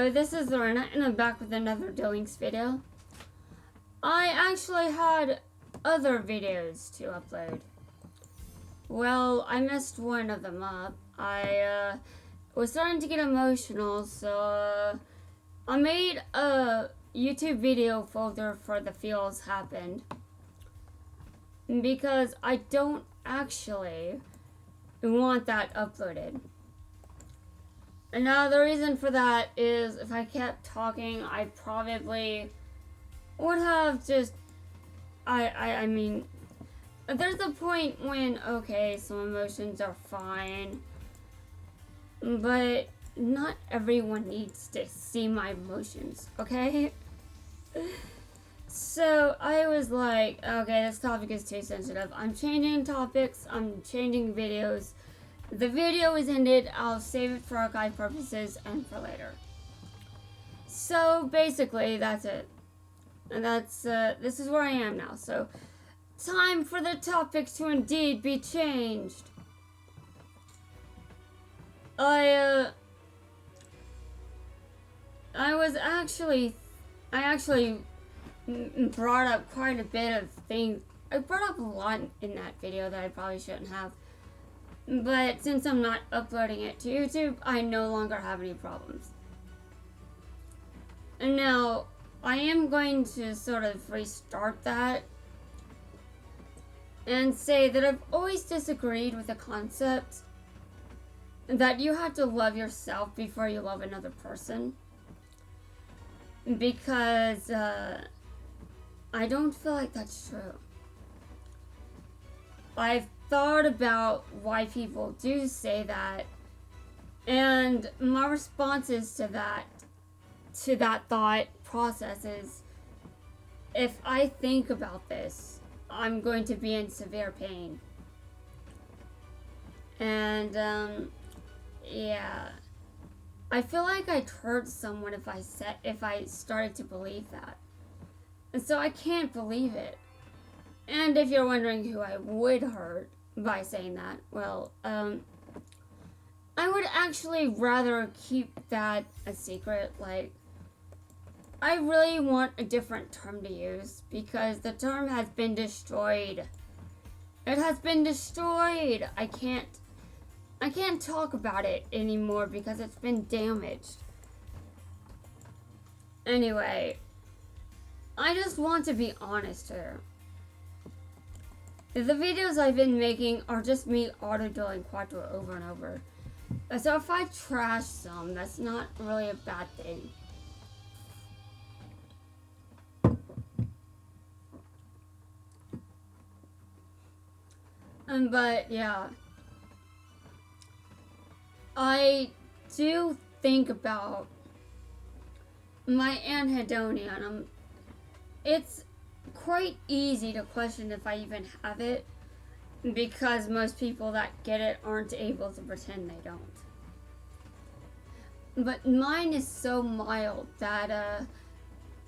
So this is Lorena, and I'm back with another Duel Links video. I actually had other videos to upload. Well, I messed one of them up. I was starting to get emotional, so I made a YouTube video folder for the feels happened. Because I don't actually want that uploaded. And now the reason for that is if I kept talking, I probably would have just, I mean, there's a point when, okay, some emotions are fine, but not everyone needs to see my emotions, okay? So I was like, okay, this topic is too sensitive. I'm changing topics, I'm changing videos. The video is ended. I'll save it for archive purposes and for later. So basically, that's it. And this is where I am now. So, time for the topic to indeed be changed. I actually brought up quite a bit of things. I brought up a lot in that video that I probably shouldn't have. But since I'm not uploading it to YouTube, I no longer have any problems. And now, I am going to sort of restart that and say that I've always disagreed with the concept that you have to love yourself before you love another person. Because I don't feel like that's true. I've thought about why people do say that, and my responses to that thought process is, if I think about this, I'm going to be in severe pain. And yeah, I feel like I'd hurt someone if I started to believe that, and so I can't believe it. And if you're wondering who I would hurt by saying that, well, I would actually rather keep that a secret. Like, I really want a different term to use because the term has been destroyed. It has been destroyed. I can't talk about it anymore because it's been damaged. Anyway, I just want to be honest here. The videos I've been making are just me auto-dueling Quattro over and over. So if I trash some, that's not really a bad thing. But yeah, I do think about my anhedonia, and it's quite easy to question if I even have it, because most people that get it aren't able to pretend they don't. But mine is so mild that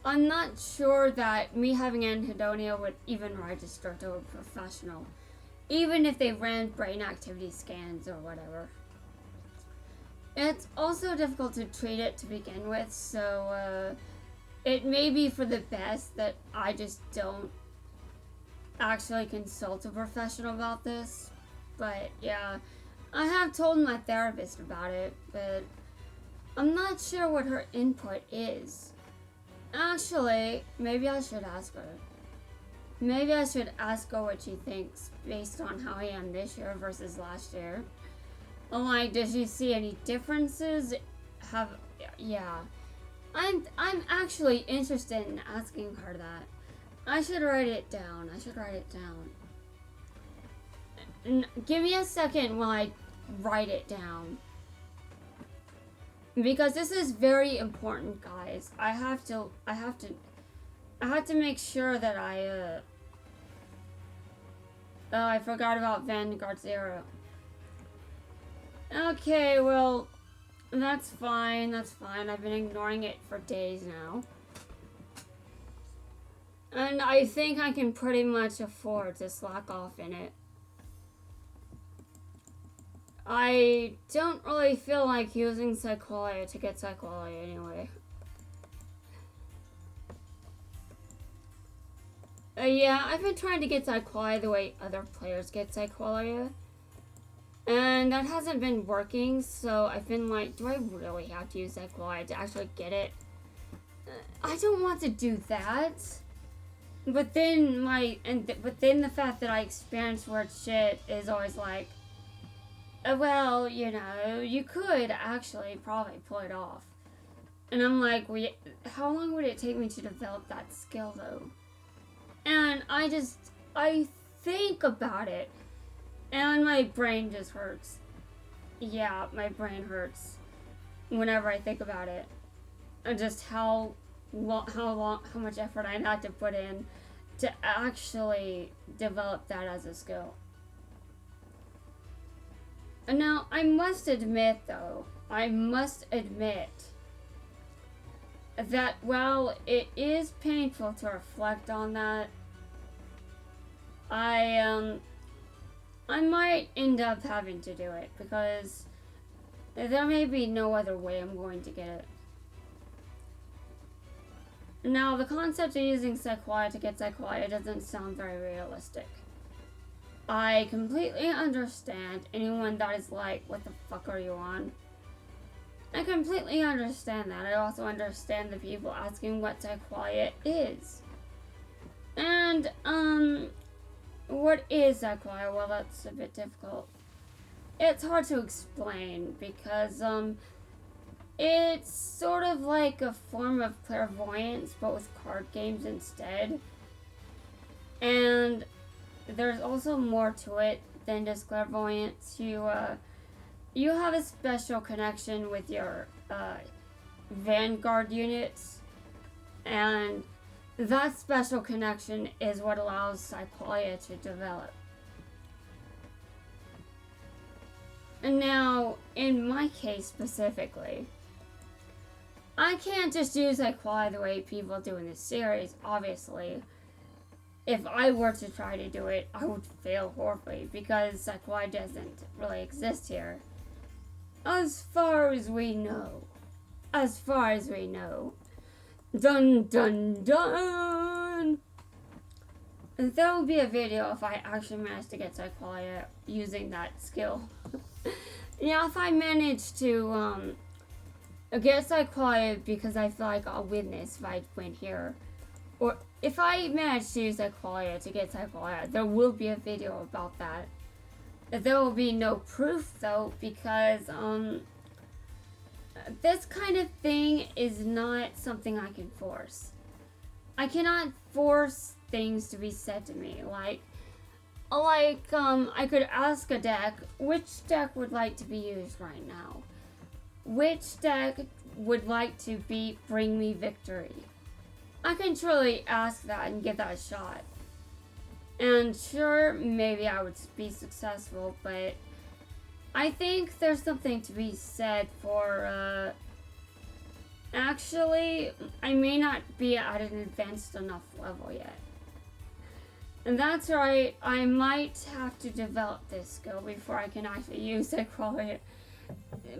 I'm not sure that me having anhedonia would even register to a professional, even if they ran brain activity scans or whatever. It's also difficult to treat it to begin with, so it may be for the best that I just don't actually consult a professional about this. But yeah, I have told my therapist about it, but I'm not sure what her input is. Actually, maybe I should ask her. Maybe I should ask her what she thinks based on how I am this year versus last year. Like, does she see any differences? Yeah. I'm actually interested in asking her that. I should write it down. Give me a second while I write it down. Because this is very important, guys. I have to make sure that oh, I forgot about Vanguard Zero. Okay, well, that's fine. I've been ignoring it for days now. And I think I can pretty much afford to slack off in it. I don't really feel like using Psycholia to get Psycholia anyway. Yeah, I've been trying to get Psycholia the way other players get Psycholia. And that hasn't been working, so I've been like, do I really have to use Psycholia to actually get it? I don't want to do that. But then but then the fact that I experience weird shit is always like, well, you know, you could actually probably pull it off. And I'm like, how long would it take me to develop that skill though? And I think about it, and my brain just hurts. Yeah, my brain hurts whenever I think about it. And just how much effort I'd have to put in to actually develop that as a skill. And now, I must admit that while it is painful to reflect on that, I might end up having to do it because there may be no other way I'm going to get it. Now, the concept of using Psycholia to get Psycholia doesn't sound very realistic. I completely understand anyone that is like, what the fuck are you on? I completely understand that. I also understand the people asking what Psycholia is. And, what is Psycholia? Well, that's a bit difficult. It's hard to explain because, it's sort of like a form of clairvoyance, but with card games instead. And there's also more to it than just clairvoyance. You have a special connection with your vanguard units, and that special connection is what allows Psycholia to develop. And now, in my case specifically, I can't just use Psycholia the way people do in this series, obviously. If I were to try to do it, I would fail horribly because Psycholia doesn't really exist here. As far as we know. Dun dun dun! There will be a video if I actually manage to get Psycholia using that skill. Yeah, if I manage to get Psycholia because I feel like I'll win this if I win here. Or if I manage to use Psycholia to get Psycholia, there will be a video about that. There will be no proof though, because this kind of thing is not something I can force. I cannot force things to be said to me. Like I could ask a deck, which deck would like to be used right now? Which deck would like to bring me victory? I can truly ask that and give that a shot. And sure, maybe I would be successful, but I think there's something to be said for, actually, I may not be at an advanced enough level yet. And that's right, I might have to develop this skill before I can actually use Psycholia.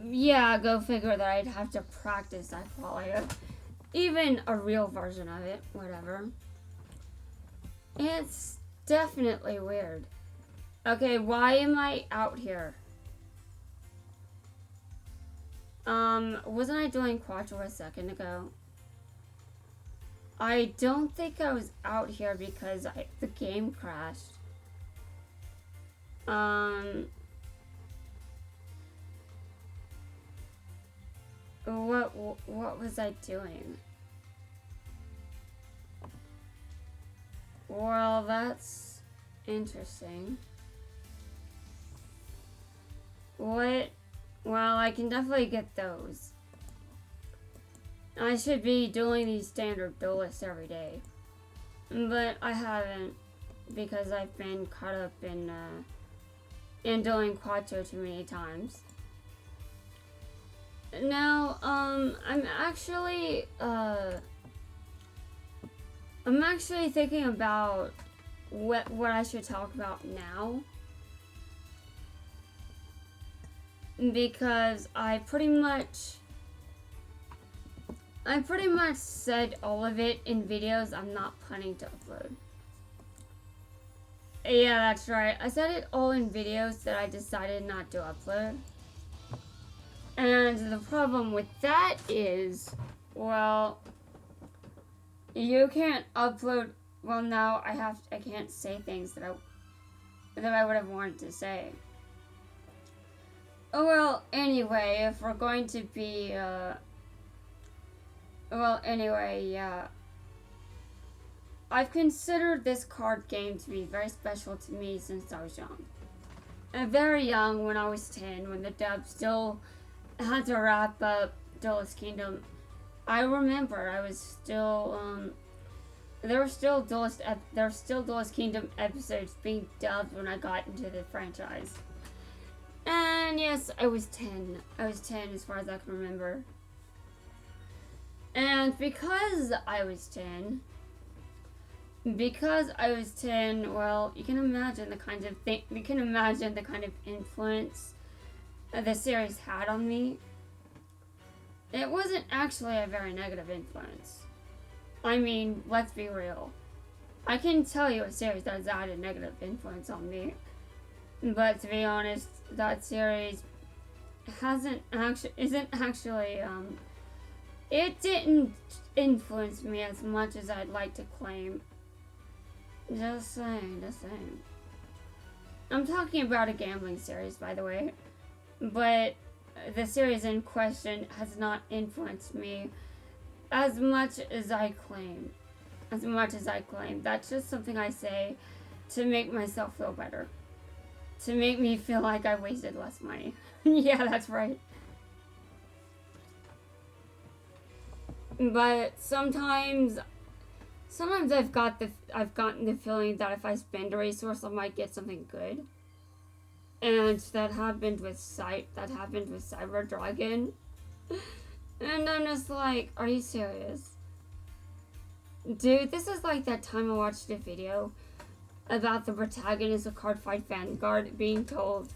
Yeah, go figure that I'd have to practice Psycholia. Even a real version of it, whatever. It's definitely weird. Okay, why am I out here? Wasn't I doing Quattro a second ago? I don't think I was out here because the game crashed. What was I doing? Well, that's interesting. What? Well, I can definitely get those. I should be doing these standard duelists every day. But I haven't because I've been caught up in doing Quattro too many times. Now, I'm actually thinking about what I should talk about now. because I pretty much said all of it in videos I'm not planning to upload. Yeah, that's right. I said it all in videos that I decided not to upload. And the problem with that is, well, you can't upload. Well, now I can't say things that I would have wanted to say. Oh, well, anyway, if we're going to be, well, anyway, yeah. I've considered this card game to be very special to me since I was young. Very young, when I was 10, when the dub still had to wrap up Duelist Kingdom. I remember I was still, there were still Duelist Kingdom episodes being dubbed when I got into the franchise. And yes, I was 10. I was 10 as far as I can remember. And because I was 10, well, you can imagine the kind of influence the series had on me. It wasn't actually a very negative influence. I mean, let's be real. I can tell you a series that has had a negative influence on me. But to be honest, that series it didn't influence me as much as I'd like to claim. Just saying. I'm talking about a gambling series, by the way. But the series in question has not influenced me as much as I claim. That's just something I say to make myself feel better. To make me feel like I wasted less money. Yeah, that's right. But sometimes I've gotten the feeling that if I spend a resource, I might get something good. And that happened with Cyber Dragon. And I'm just like, are you serious? Dude, this is like that time I watched a video about the protagonist of Cardfight Vanguard being told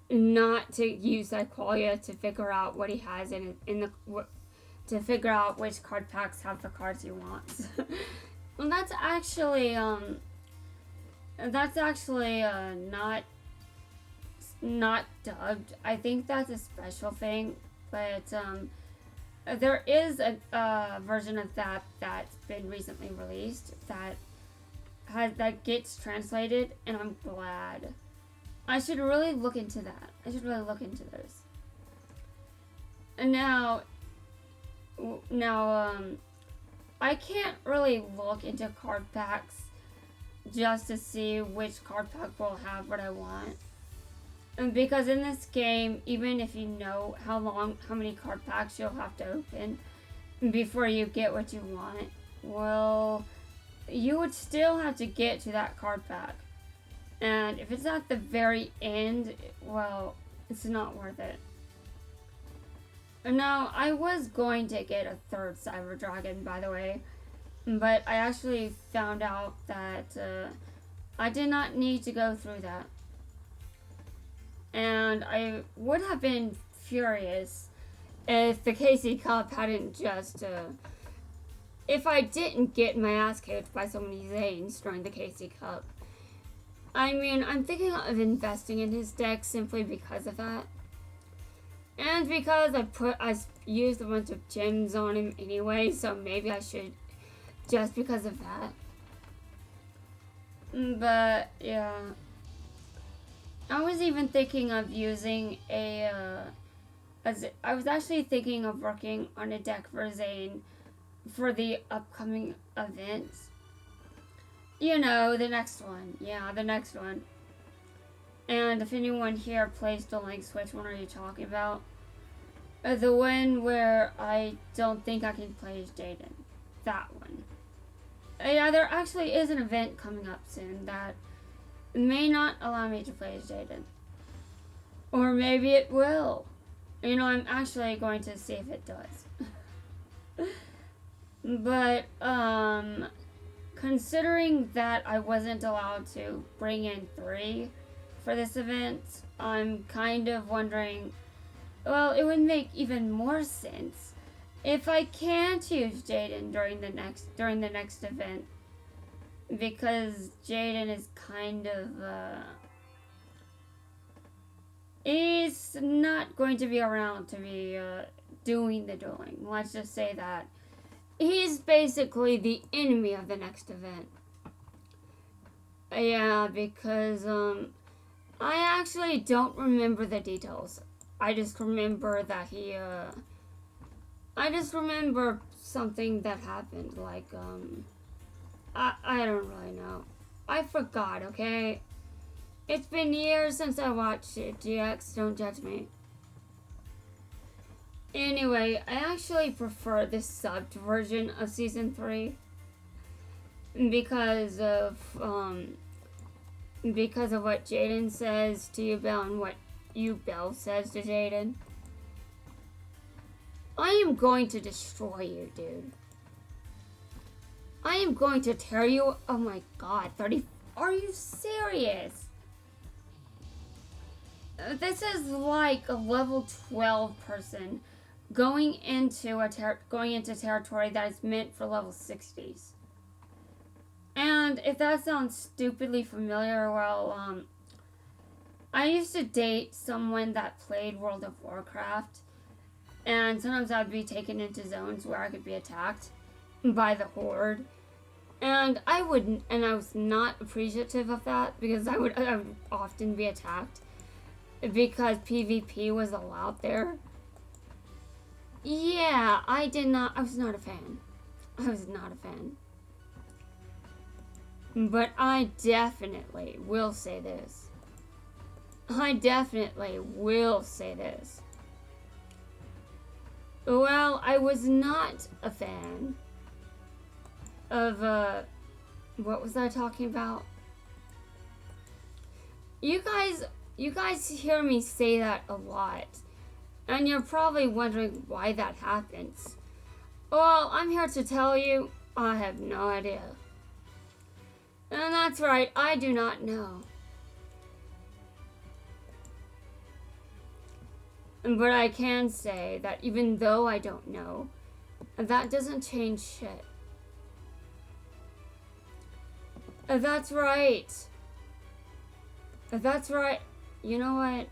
not to use Aqualia to figure out what he has to figure out which card packs have the cards he wants. Well, that's actually not dubbed. I think that's a special thing, but there is a version of that's been recently released that gets translated, and I'm glad. I should really look into that. I should really look into those. And now, I can't really look into card packs just to see which card pack will have what I want. And because in this game, even if you know how many card packs you'll have to open before you get what you want, well, you would still have to get to that card pack. And if it's at the very end, well, it's not worth it. Now, I was going to get a third Cyber Dragon, by the way, but I actually found out that I did not need to go through that. And I would have been furious if the KC Cup hadn't just, if I didn't get my ass kicked by so many Zanes during the KC Cup. I mean, I'm thinking of investing in his deck simply because of that. And because I used a bunch of gems on him anyway, so maybe I should, just because of that. But, yeah. I was even thinking of using I was actually thinking of working on a deck for Zane for the upcoming events. You know, the next one. Yeah, the next one. And if anyone here plays Duel Links, which one are you talking about? The one where I don't think I can play as Jaden. That one. Yeah, there actually is an event coming up soon that may not allow me to play as Jaden. Or maybe it will. You know, I'm actually going to see if it does. But, considering that I wasn't allowed to bring in 3 for this event, I'm kind of wondering well, it would make even more sense if I can't use Jaden during the next event, because Jaden is kind of he's not going to be around to be doing the dueling. Let's just say that he's basically the enemy of the next event. Yeah, because I actually don't remember the details. I just remember that I just remember something that happened, like, I don't really know. I forgot, okay? It's been years since I watched it, GX, don't judge me. Anyway, I actually prefer the subbed version of Season 3 because of what Jaden says to you, Belle, and what you, Belle, says to Jaden. I am going to destroy you, dude. I am going to tear you. Oh my god, 30. Are you serious? This is like a level 12 person going into territory that is meant for level 60s. And if that sounds stupidly familiar, well, I used to date someone that played World of Warcraft, and sometimes I'd be taken into zones where I could be attacked by the Horde, and I was not appreciative of that, because I would often be attacked because PvP was allowed there. Yeah, I was not a fan. I was not a fan. But I definitely will say this. Well, I was not a fan of, what was I talking about? You guys hear me say that a lot, and you're probably wondering why that happens. Well, I'm here to tell you, I have no idea. And that's right, I do not know. But I can say that even though I don't know, that doesn't change shit. That's right. That's right. You know what?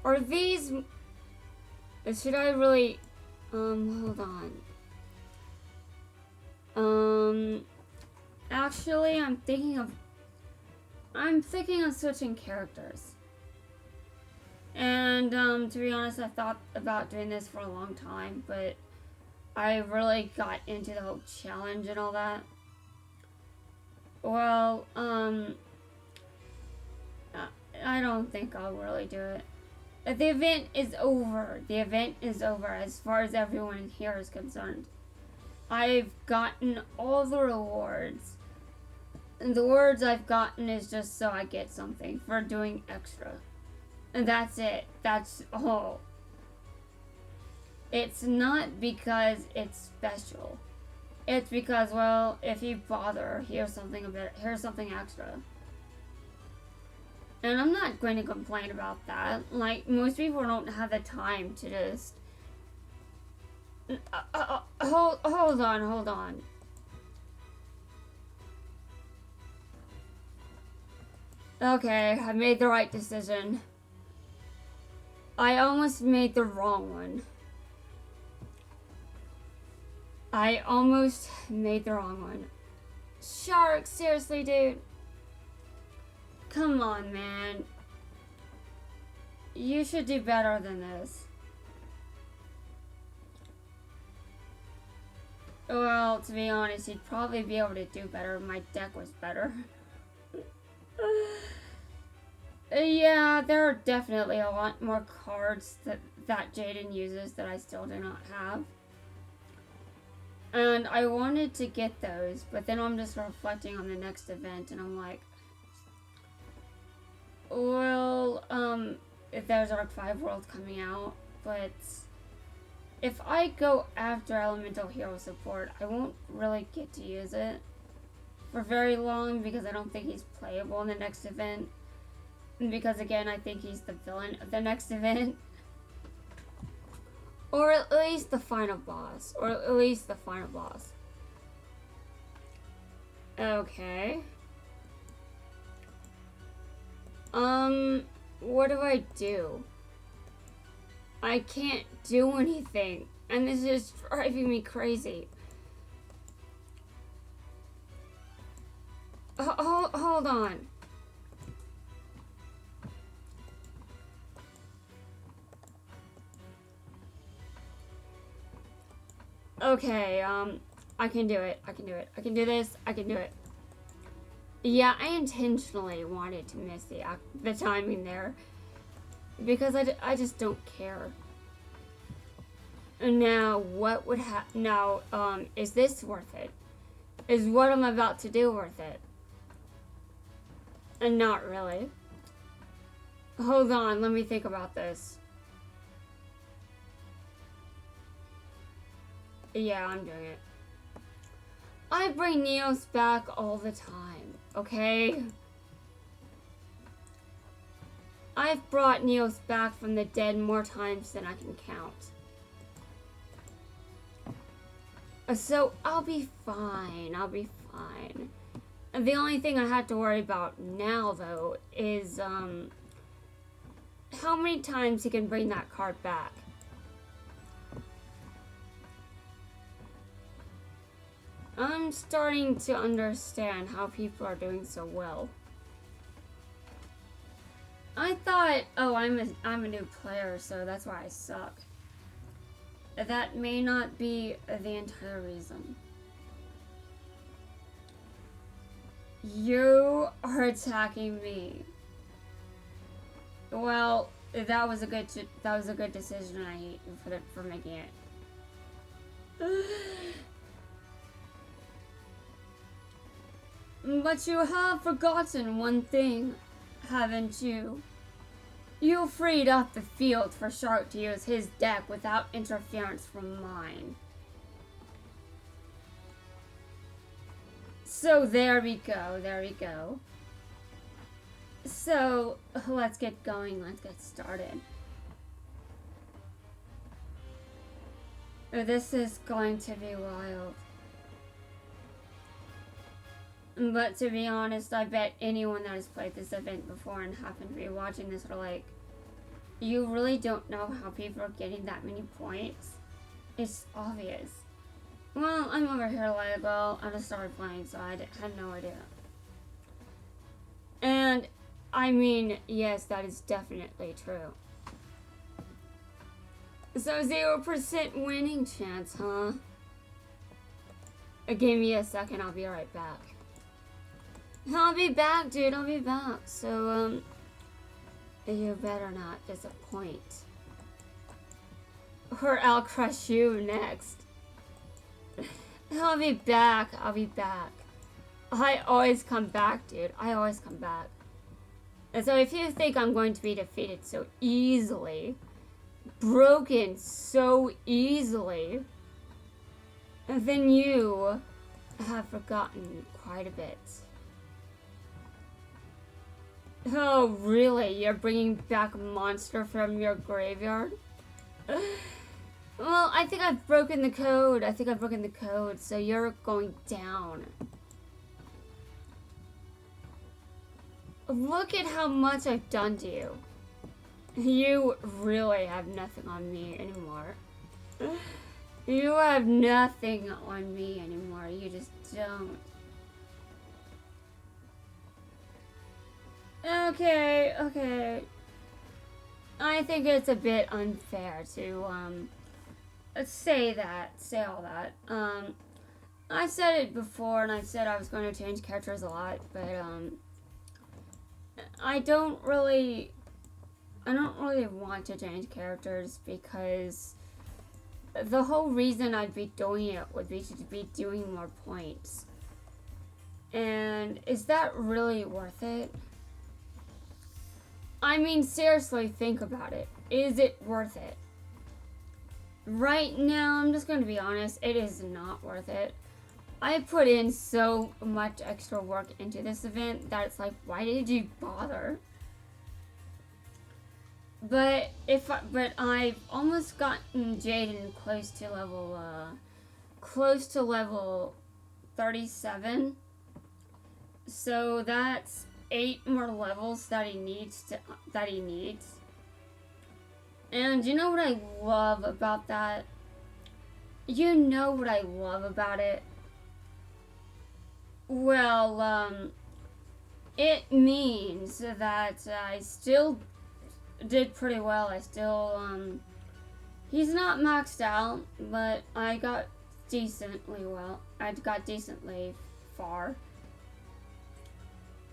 Are these... Should I really... hold on. Actually, I'm thinking of switching characters. And, to be honest, I thought about doing this for a long time, but I really got into the whole challenge and all that. Well, I don't think I'll really do it. The event is over. The event is over as far as everyone here is concerned. I've gotten all the rewards. And the rewards I've gotten is just so I get something for doing extra. And that's it. That's all. It's not because it's special. It's because, well, if you bother, here's something extra. And I'm not going to complain about that. Like, most people don't have the time to just... hold on. Okay, I made the right decision. I almost made the wrong one. Shark, seriously, dude. Come on, man. You should do better than this. Well, to be honest, you'd probably be able to do better if my deck was better. Yeah, there are definitely a lot more cards that Jaden uses that I still do not have. And I wanted to get those, but then I'm just reflecting on the next event, and I'm like, well, there's Arc 5 World coming out, but if I go after Elemental Hero Support, I won't really get to use it for very long, because I don't think he's playable in the next event. Because again, I think he's the villain of the next event. Or at least the final boss. Or at least the final boss. Okay. What do I do? I can't do anything. And this is driving me crazy. Hold on. Okay, I can do it. I can do it. I can do this. I can do it. Yeah, I intentionally wanted to miss the timing there. Because I just don't care. Now, what would happen? Now, is this worth it? Is what I'm about to do worth it? And not really. Hold on, let me think about this. Yeah, I'm doing it. I bring Neos back all the time, okay? I've brought Neos back from the dead more times than I can count. So I'll be fine. I'll be fine. The only thing I have to worry about now, though, is how many times he can bring that card back. I'm starting to understand how people are doing so well. I thought, oh, I'm a new player, so that's why I suck. That may not be the entire reason. You are attacking me. Well, that was a good decision. I hate you for making it. But you have forgotten one thing, haven't you? You freed up the field for Shark to use his deck without interference from mine. So there we go, there we go. So, let's get going, let's get started. This is going to be wild. But to be honest, I bet anyone that has played this event before and happened to be watching this are like, you really don't know how people are getting that many points? It's obvious. Well, I'm over here like, well, I just started playing, so I had no idea. And, I mean, yes, that is definitely true. So 0% winning chance, huh? Give me a second, I'll be right back. I'll be back, dude, I'll be back. So, you better not disappoint. Or I'll crush you next. I'll be back, I'll be back. I always come back, dude. I always come back. And so if you think I'm going to be defeated so easily, broken so easily, then you have forgotten quite a bit. Oh, really? You're bringing back a monster from your graveyard? Well, I think I've broken the code. I think I've broken the code, so you're going down. Look at how much I've done to you. You really have nothing on me anymore. You have nothing on me anymore. You just don't. Okay, okay. I think it's a bit unfair to, say all that. I said it before, and I said I was going to change characters a lot, but, I don't really want to change characters because the whole reason I'd be doing it would be to be doing more points. And is that really worth it? I mean, seriously, think about it. Is it worth it? Right now, I'm just going to be honest, it is not worth it. I put in so much extra work into this event that it's like, why did you bother? But but I've almost gotten Jaden close to level 37. So that's 8 more levels that he needs. And you know what I love about that? You know what I love about it? Well, it means that I still did pretty well. He's not maxed out, but I got decently well. I got decently far.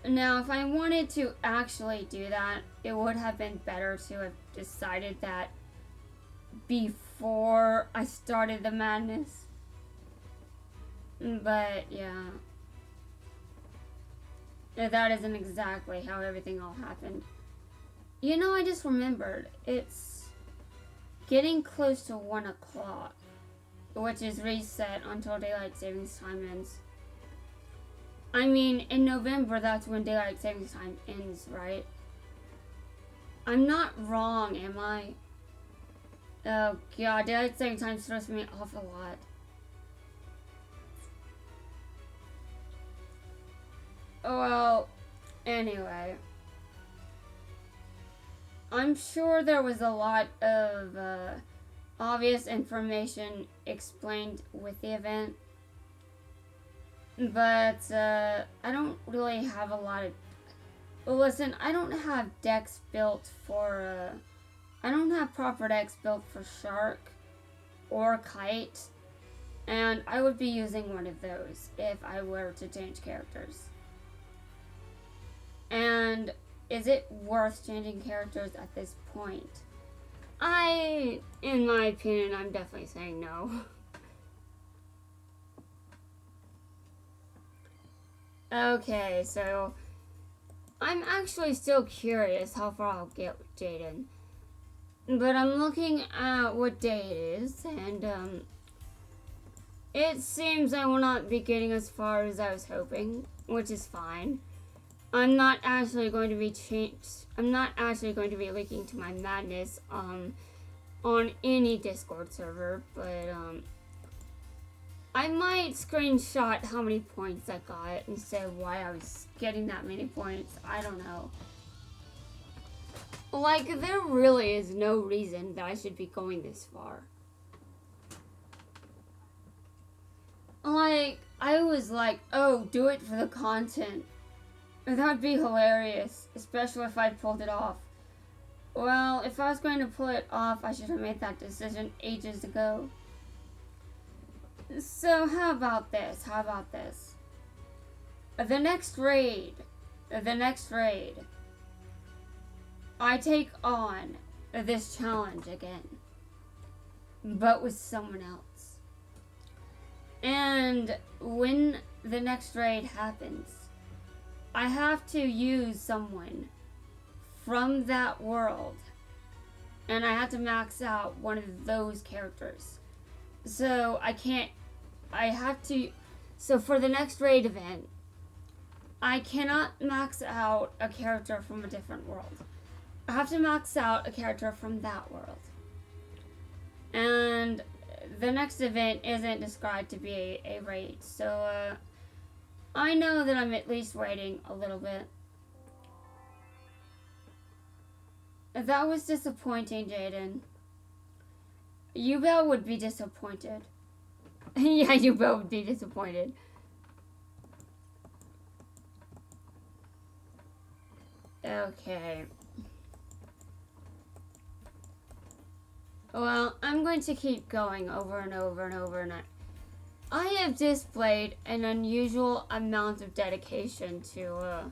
Now, if I wanted to actually do that, it would have been better to have decided that before I started the madness. But, yeah. That isn't exactly how everything all happened. You know, I just remembered. It's getting close to 1 o'clock, which is reset until daylight savings time ends. I mean, in November, that's when daylight savings time ends, right? I'm not wrong, am I? Oh god, daylight savings time throws me off a lot. Well, anyway. I'm sure there was a lot of obvious information explained with the event. But I don't really have a lot of... Listen, I don't have decks built for... I don't have proper decks built for Shark or Kite. And I would be using one of those if I were to change characters. And is it worth changing characters at this point? In my opinion, I'm definitely saying no. Okay, so I'm actually still curious how far I'll get with Jaden. But I'm looking at what day it is, and it seems I will not be getting as far as I was hoping, which is fine. I'm not actually going to be leaking to my madness on any Discord server, but I might screenshot how many points I got and say why I was getting that many points. I don't know. Like, there really is no reason that I should be going this far. Like, I was like, oh, do it for the content. That'd be hilarious, especially if I pulled it off. Well, if I was going to pull it off, I should have made that decision ages ago. So, how about this? The next raid, I take on this challenge again, but with someone else. And when the next raid happens, I have to use someone from that world, and I have to max out one of those characters. So so for the next raid event, I cannot max out a character from a different world. I have to max out a character from that world. And the next event isn't described to be a raid, so I know that I'm at least waiting a little bit. That was disappointing, Jaden. Yubel would be disappointed. Yeah, Yubel would be disappointed. Okay. Well, I'm going to keep going over and over and over, and I have displayed an unusual amount of dedication to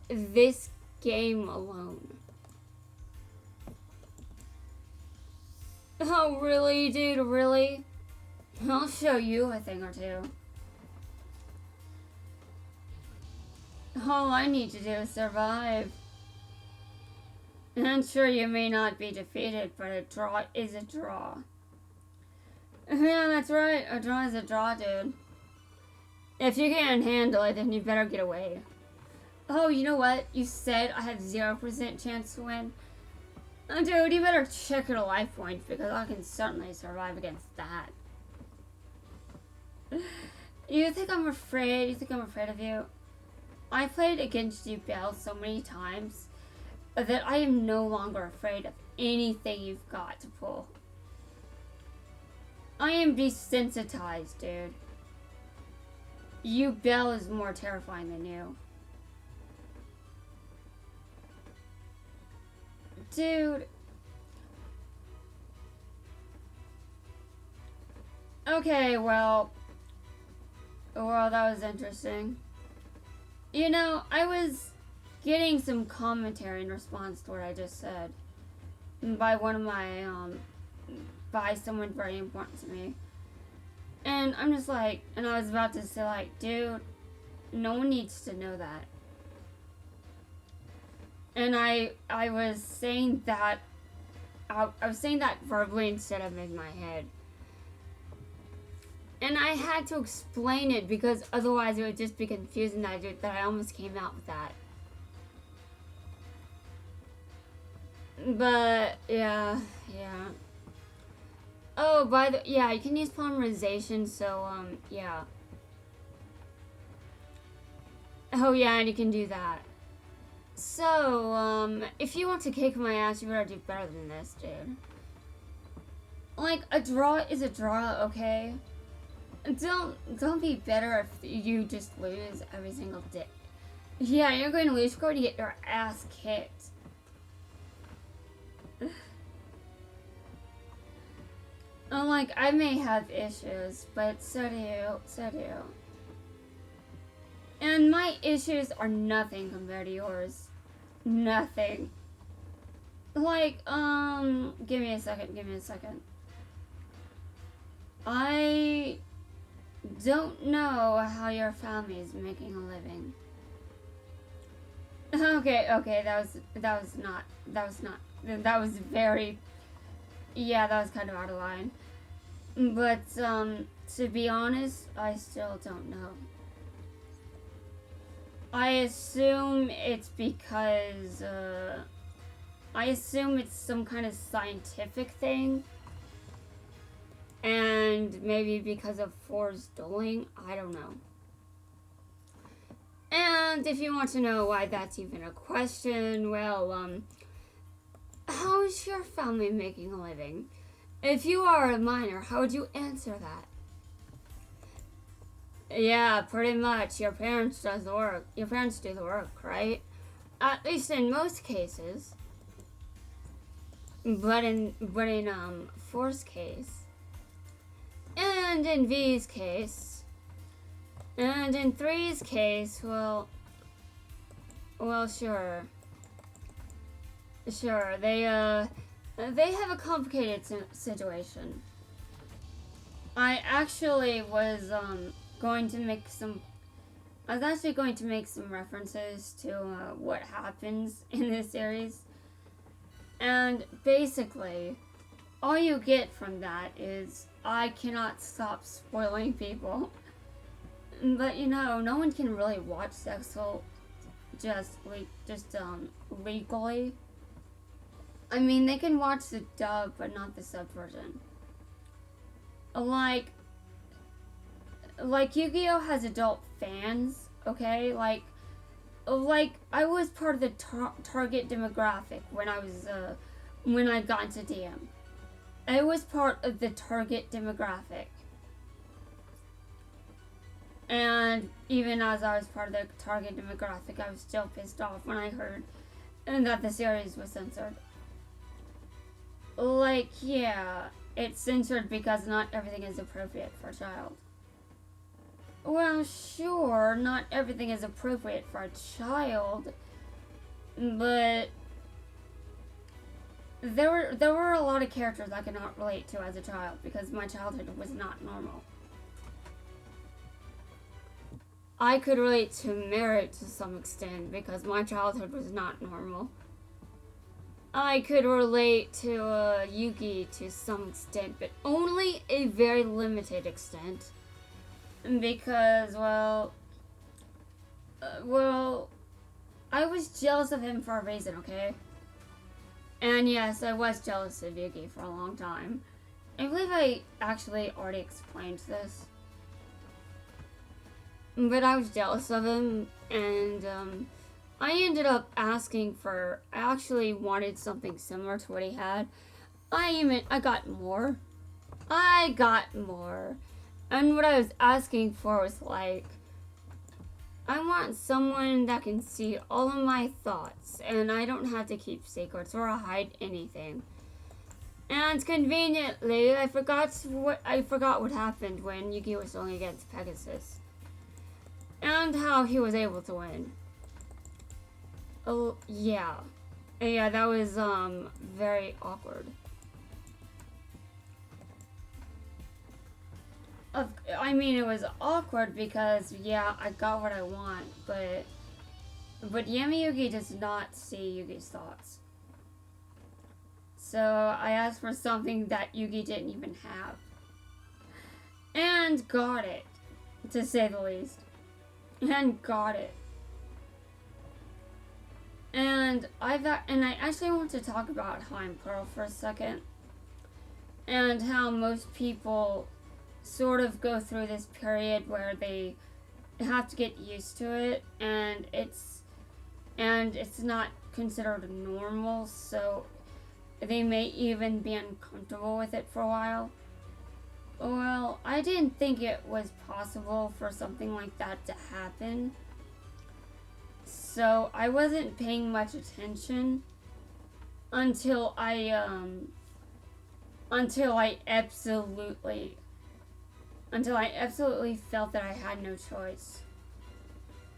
this game alone. Oh, really, dude? Really? I'll show you a thing or two. All I need to do is survive. And sure, you may not be defeated, but a draw is a draw. Yeah, that's right. A draw is a draw, dude. If you can't handle it, then you better get away. Oh, you know what? You said I have 0% chance to win. Dude, you better check your life points because I can certainly survive against that. You think I'm afraid? You think I'm afraid of you? I played against you, Belle, so many times that I am no longer afraid of anything you've got to pull. I am desensitized, dude. You, Belle, is more terrifying than you. Dude. Okay, well, that was interesting. You know, I was getting some commentary in response to what I just said by one of my, by someone very important to me. And I'm just like, and I was about to say like, dude, no one needs to know that. And I was saying that, I was saying that verbally instead of in my head. And I had to explain it because otherwise it would just be confusing that I almost came out with that. But, yeah. Oh, yeah, you can use polymerization, so, yeah. Oh, yeah, and you can do that. So, if you want to kick my ass, you better do better than this, dude. Like, a draw is a draw, okay? Don't be better if you just lose every single day. Yeah, you're going to lose. You're going to get your ass kicked. I'm like, I may have issues, but so do you. And my issues are nothing compared to yours. Nothing. Like, give me a second. I don't know how your family is making a living. Okay, that was very, yeah, that was kind of out of line. But, to be honest, I still don't know. I assume it's because, I assume it's some kind of scientific thing. And maybe because of forced dueling, I don't know. And if you want to know why that's even a question, well, how is your family making a living? If you are a minor, how would you answer that? Yeah, pretty much. Your parents do the work. Your parents do the work, right? At least in most cases. But in For's case, and in V's case, and in 3's case, well, sure, they have a complicated situation. I actually was going to make some references to what happens in this series. And basically, all you get from that is I cannot stop spoiling people. But you know, no one can really watch Sexual just legally. I mean, they can watch the dub, but not the sub version. Like Yu-Gi-Oh has adult fans, okay? Like I was part of the target demographic when I got into DM. I was part of the target demographic. And even as I was part of the target demographic, I was still pissed off when I heard that the series was censored. Like, yeah, it's censored because not everything is appropriate for a child. Well, sure, not everything is appropriate for a child, but there were a lot of characters I could not relate to as a child because my childhood was not normal. I could relate to Merit to some extent because my childhood was not normal. I could relate to Yugi to some extent, but only a very limited extent. Because, well, I was jealous of him for a reason, okay? And yes, I was jealous of Yugi for a long time. I believe I actually already explained this. But I was jealous of him, and I ended up asking for, I actually wanted something similar to what he had. I got more. And what I was asking for was like, I want someone that can see all of my thoughts, and I don't have to keep secrets or hide anything. And conveniently, I forgot what happened when Yugi was going against Pegasus, and how he was able to win. Oh yeah, that was very awkward. I mean, it was awkward because, yeah, I got what I want, but Yami Yugi does not see Yugi's thoughts. So I asked for something that Yugi didn't even have. And got it, to say the least. And got it. And I actually want to talk about how I'm plural for a second. And how most people sort of go through this period where they have to get used to it, and it's not considered normal, so they may even be uncomfortable with it for a while. Well, I didn't think it was possible for something like that to happen, so I wasn't paying much attention until I absolutely felt that I had no choice.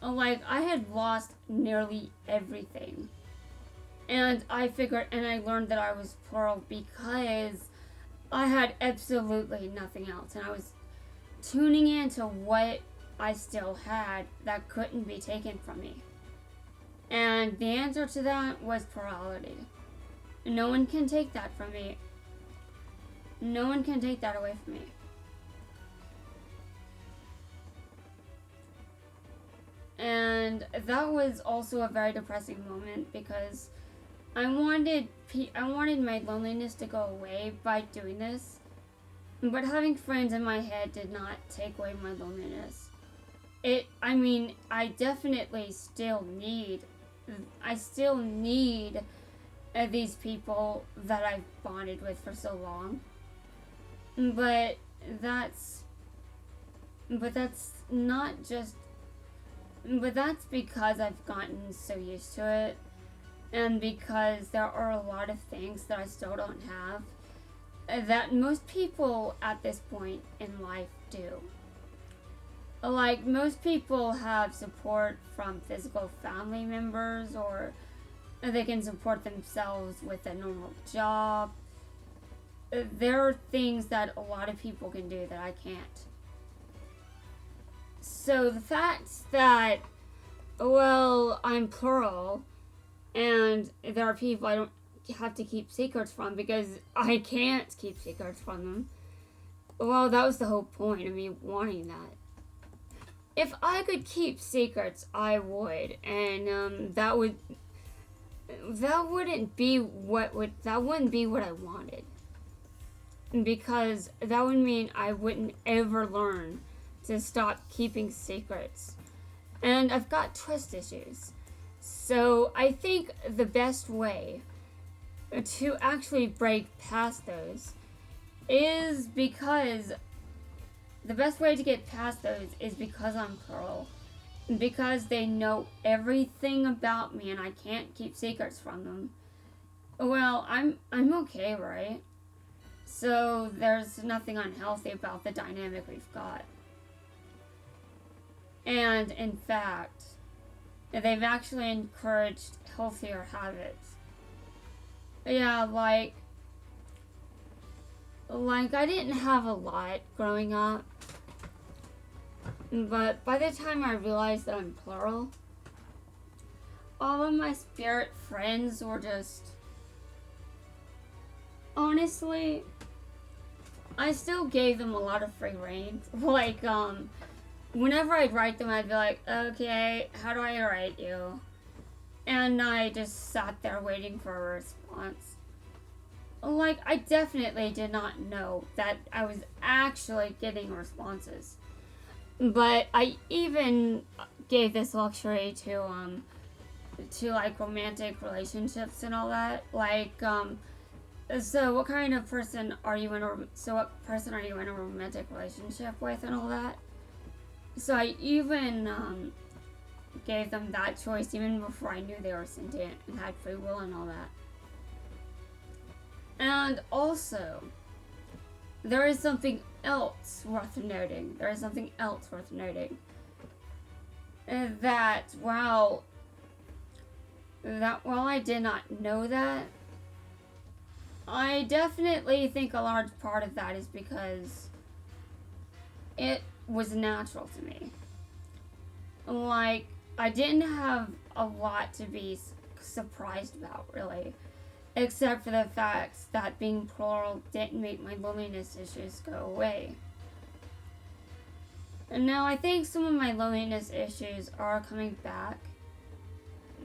Like, I had lost nearly everything. And I learned that I was plural because I had absolutely nothing else. And I was tuning into what I still had that couldn't be taken from me. And the answer to that was plurality. No one can take that from me. No one can take that away from me. And that was also a very depressing moment because I wanted my loneliness to go away by doing this, but having friends in my head did not take away my loneliness. I definitely still need these people that I've bonded with for so long, but that's because I've gotten so used to it, and because there are a lot of things that I still don't have that most people at this point in life do. Like, most people have support from physical family members, or they can support themselves with a normal job. There are things that a lot of people can do that I can't. So the fact that, well, I'm plural, and there are people I don't have to keep secrets from because I can't keep secrets from them. Well, that was the whole point of me wanting that. If I could keep secrets, I would, and that wouldn't be what I wanted, because that would mean I wouldn't ever learn to stop keeping secrets. And I've got trust issues. So I think the best way to actually break past those is because I'm plural. Because they know everything about me and I can't keep secrets from them. Well, I'm okay, right? So there's nothing unhealthy about the dynamic we've got. And in fact, they've actually encouraged healthier habits. Yeah, like I didn't have a lot growing up, but by the time I realized that I'm plural, all of my spirit friends were just, honestly, I still gave them a lot of free rein. Like, whenever I'd write them, I'd be like, okay, how do I write you? And I just sat there waiting for a response. Like, I definitely did not know that I was actually getting responses. But I even gave this luxury to like romantic relationships and all that. Like, so what kind of person are you in a romantic relationship with and all that? So I even gave them that choice even before I knew they were sentient and had free will and all that. And also, there is something else worth noting. That while I did not know that, I definitely think a large part of that is because it was natural to me. Like, I didn't have a lot to be surprised about, really. Except for the fact that being plural didn't make my loneliness issues go away. And now I think some of my loneliness issues are coming back.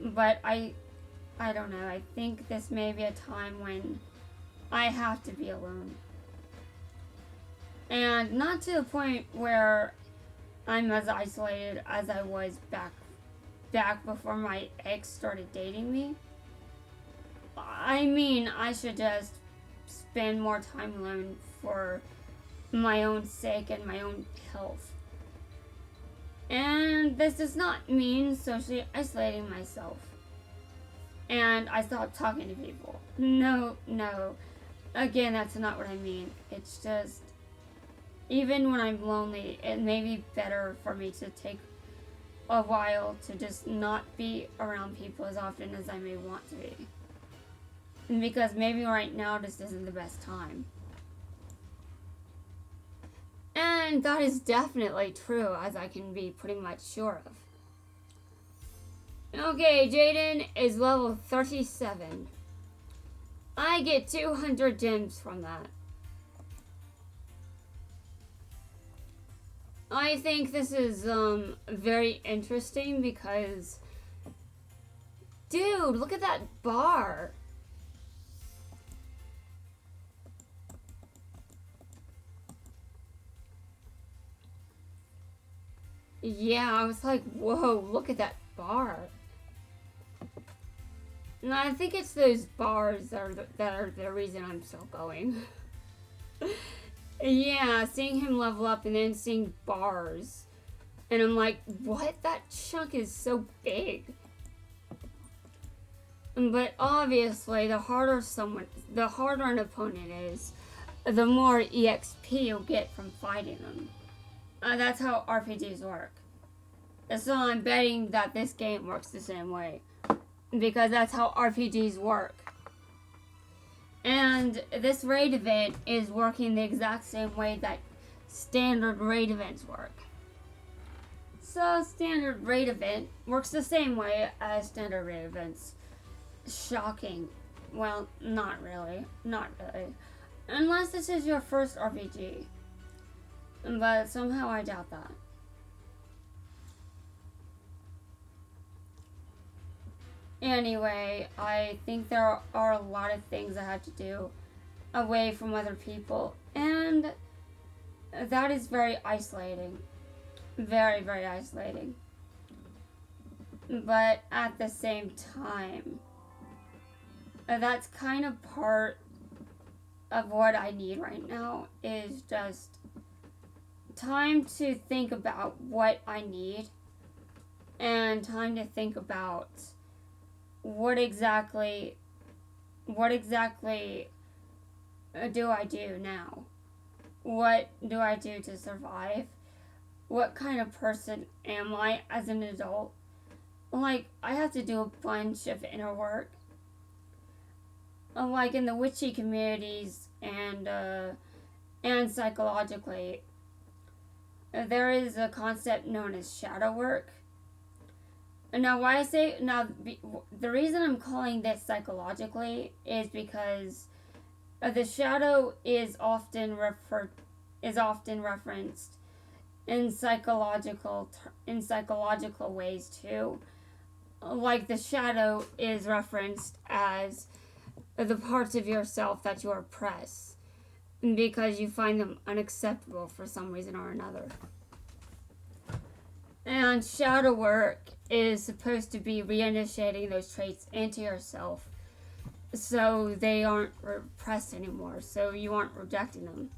But I don't know. I think this may be a time when I have to be alone. And not to the point where I'm as isolated as I was back before my ex started dating me. I mean, I should just spend more time alone for my own sake and my own health. And this does not mean socially isolating myself. And I stopped talking to people. No. Again, that's not what I mean. It's just, even when I'm lonely, it may be better for me to take a while to just not be around people as often as I may want to be. Because maybe right now just isn't the best time. And that is definitely true, as I can be pretty much sure of. Okay, Jaden is level 37. I get 200 gems from that. I think this is very interesting because, dude, look at that bar. Yeah, I was like, whoa, look at that bar. And I think it's those bars that are the reason I'm still going. Yeah, seeing him level up and then seeing bars. And I'm like, what? That chunk is so big. But obviously, the harder an opponent is, the more EXP you'll get from fighting them. That's how RPGs work. So I'm betting that this game works the same way. Because that's how RPGs work. And this raid event is working the exact same way that standard raid events work. So standard raid event works the same way as standard raid events. Shocking. Well, not really. Unless this is your first RPG. But somehow I doubt that. Anyway, I think there are a lot of things I have to do away from other people. And that is very isolating. Very, very isolating. But at the same time, that's kind of part of what I need right now, is just time to think about what I need and time to think about what exactly do I do now? What do I do to survive? What kind of person am I as an adult? Like, I have to do a bunch of inner work. Like in the witchy communities and psychologically, there is a concept known as shadow work. Now, the reason I'm calling this psychologically is because the shadow is often referenced in psychological ways too. Like the shadow is referenced as the parts of yourself that you repress because you find them unacceptable for some reason or another. And shadow work is supposed to be reinitiating those traits into yourself so they aren't repressed anymore, so you aren't rejecting them.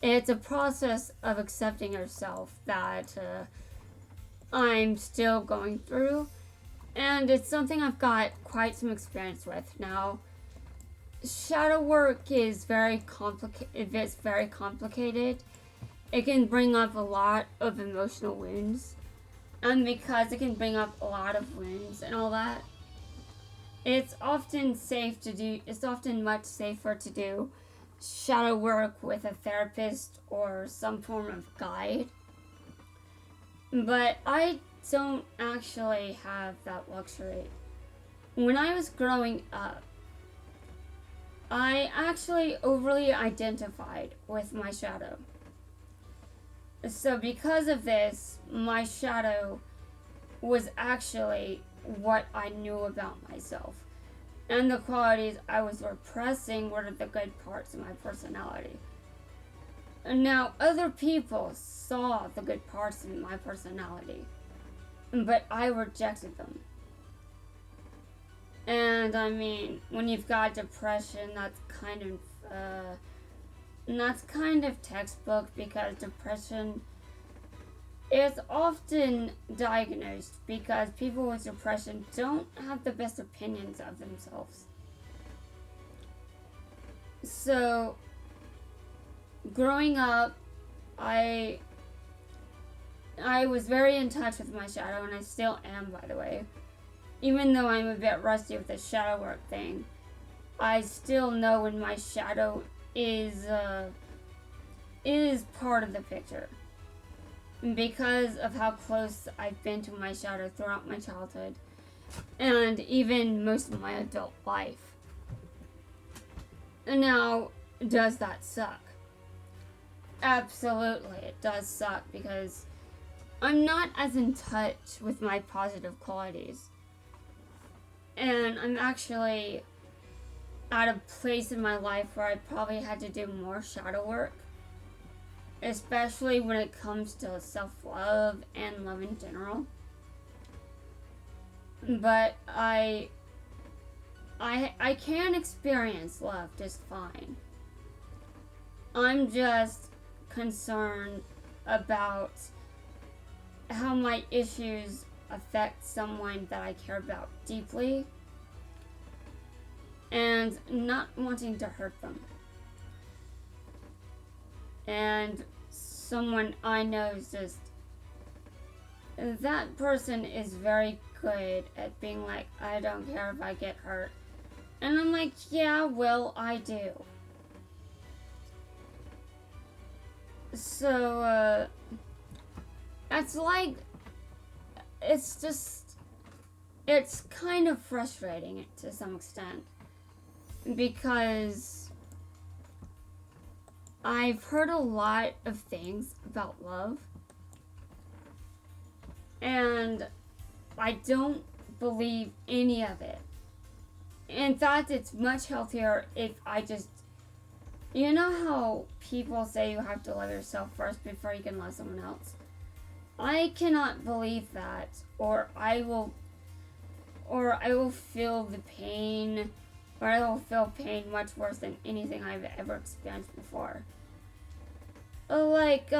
It's a process of accepting yourself that I'm still going through, and it's something I've got quite some experience with. Now, shadow work is very complicated. It can bring up a lot of emotional wounds, and because it can bring up a lot of wounds and all that, it's often much safer to do shadow work with a therapist or some form of guide. But I don't actually have that luxury. When I was growing up, I actually overly identified with my shadow. So because of this, my shadow was actually what I knew about myself. And the qualities I was repressing were the good parts of my personality. And now, other people saw the good parts in my personality, but I rejected them. And I mean, when you've got depression, that's kind of textbook, because depression is often diagnosed because people with depression don't have the best opinions of themselves. So, growing up, I was very in touch with my shadow, and I still am, by the way. Even though I'm a bit rusty with the shadow work thing, I still know when my shadow is part of the picture, because of how close I've been to my shadow throughout my childhood and even most of my adult life. And now, does that suck? Absolutely, it does suck, because I'm not as in touch with my positive qualities. And I'm actually at a place in my life where I probably had to do more shadow work, especially when it comes to self-love and love in general. But I can experience love just fine. I'm just concerned about how my issues affect someone that I care about deeply, and not wanting to hurt them. And someone I know is just, that person is very good at being like, I don't care if I get hurt. And I'm like, yeah, well, I do. So, it's like, it's kind of frustrating to some extent, because I've heard a lot of things about love, and I don't believe any of it. In fact, it's much healthier if I just, you know how people say you have to love yourself first before you can love someone else? I cannot believe that, or I will feel the pain, or I will feel pain much worse than anything I've ever experienced before. Like,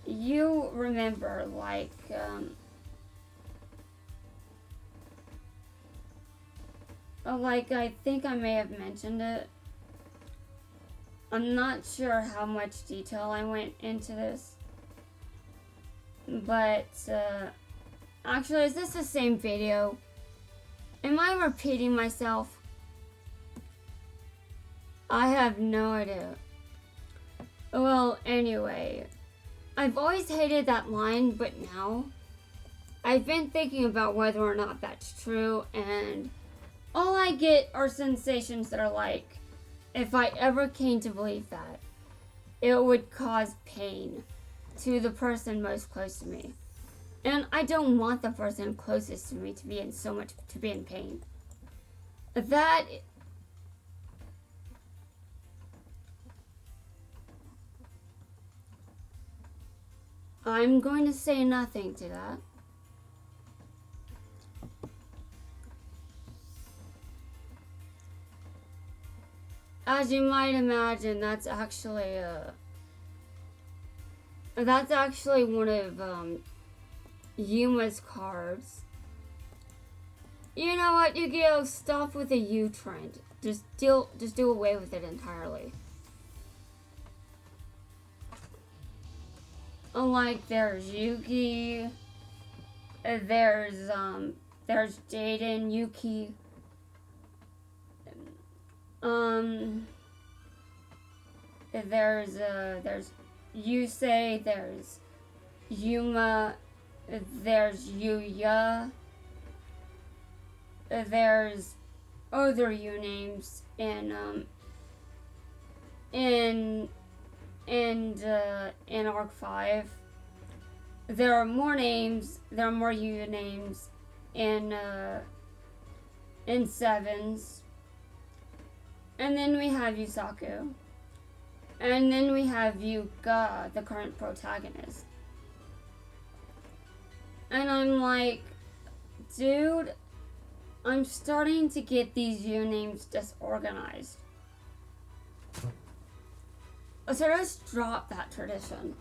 you remember, like, I think I may have mentioned it. I'm not sure how much detail I went into this. But, actually, is this the same video? Am I repeating myself? I have no idea. Well, anyway, I've always hated that line, but now I've been thinking about whether or not that's true, and all I get are sensations that are like, if I ever came to believe that, it would cause pain to the person most close to me. And I don't want the person closest to me to be in pain. That I'm going to say nothing to that. As you might imagine, that's actually one of Yuma's cards. You know what, Yu-Gi-Oh! Stop with the U trend. Just do away with it entirely. Like there's Yuki, there's Jaden, Yuki, there's Yusei, there's Yuma, there's Yuya, there's other U names in Arc 5. There are more names, there are more U names in 7s. And then we have Yusaku. And then we have Yuka, the current protagonist. And I'm like, dude, I'm starting to get these U names disorganized. So just drop that tradition.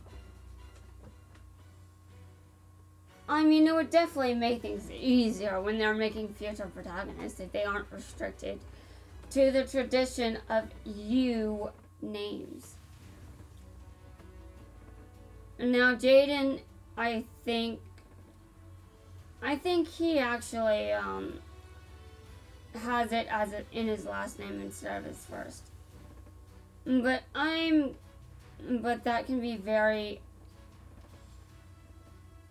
I mean, it would definitely make things easier when they're making future protagonists if they aren't restricted to the tradition of U names. Now, Jaden, I think he actually has it as in his last name instead of his first. But that can be very,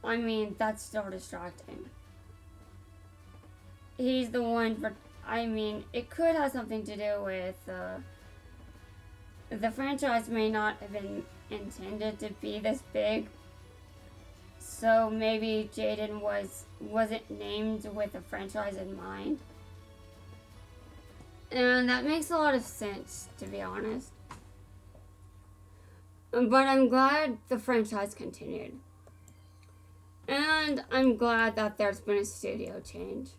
I mean, that's still distracting. He's the one for, I mean, it could have something to do with, the franchise may not have been intended to be this big. So maybe Jaden wasn't named with the franchise in mind. And that makes a lot of sense, to be honest. But I'm glad the franchise continued. And I'm glad that there's been a studio change.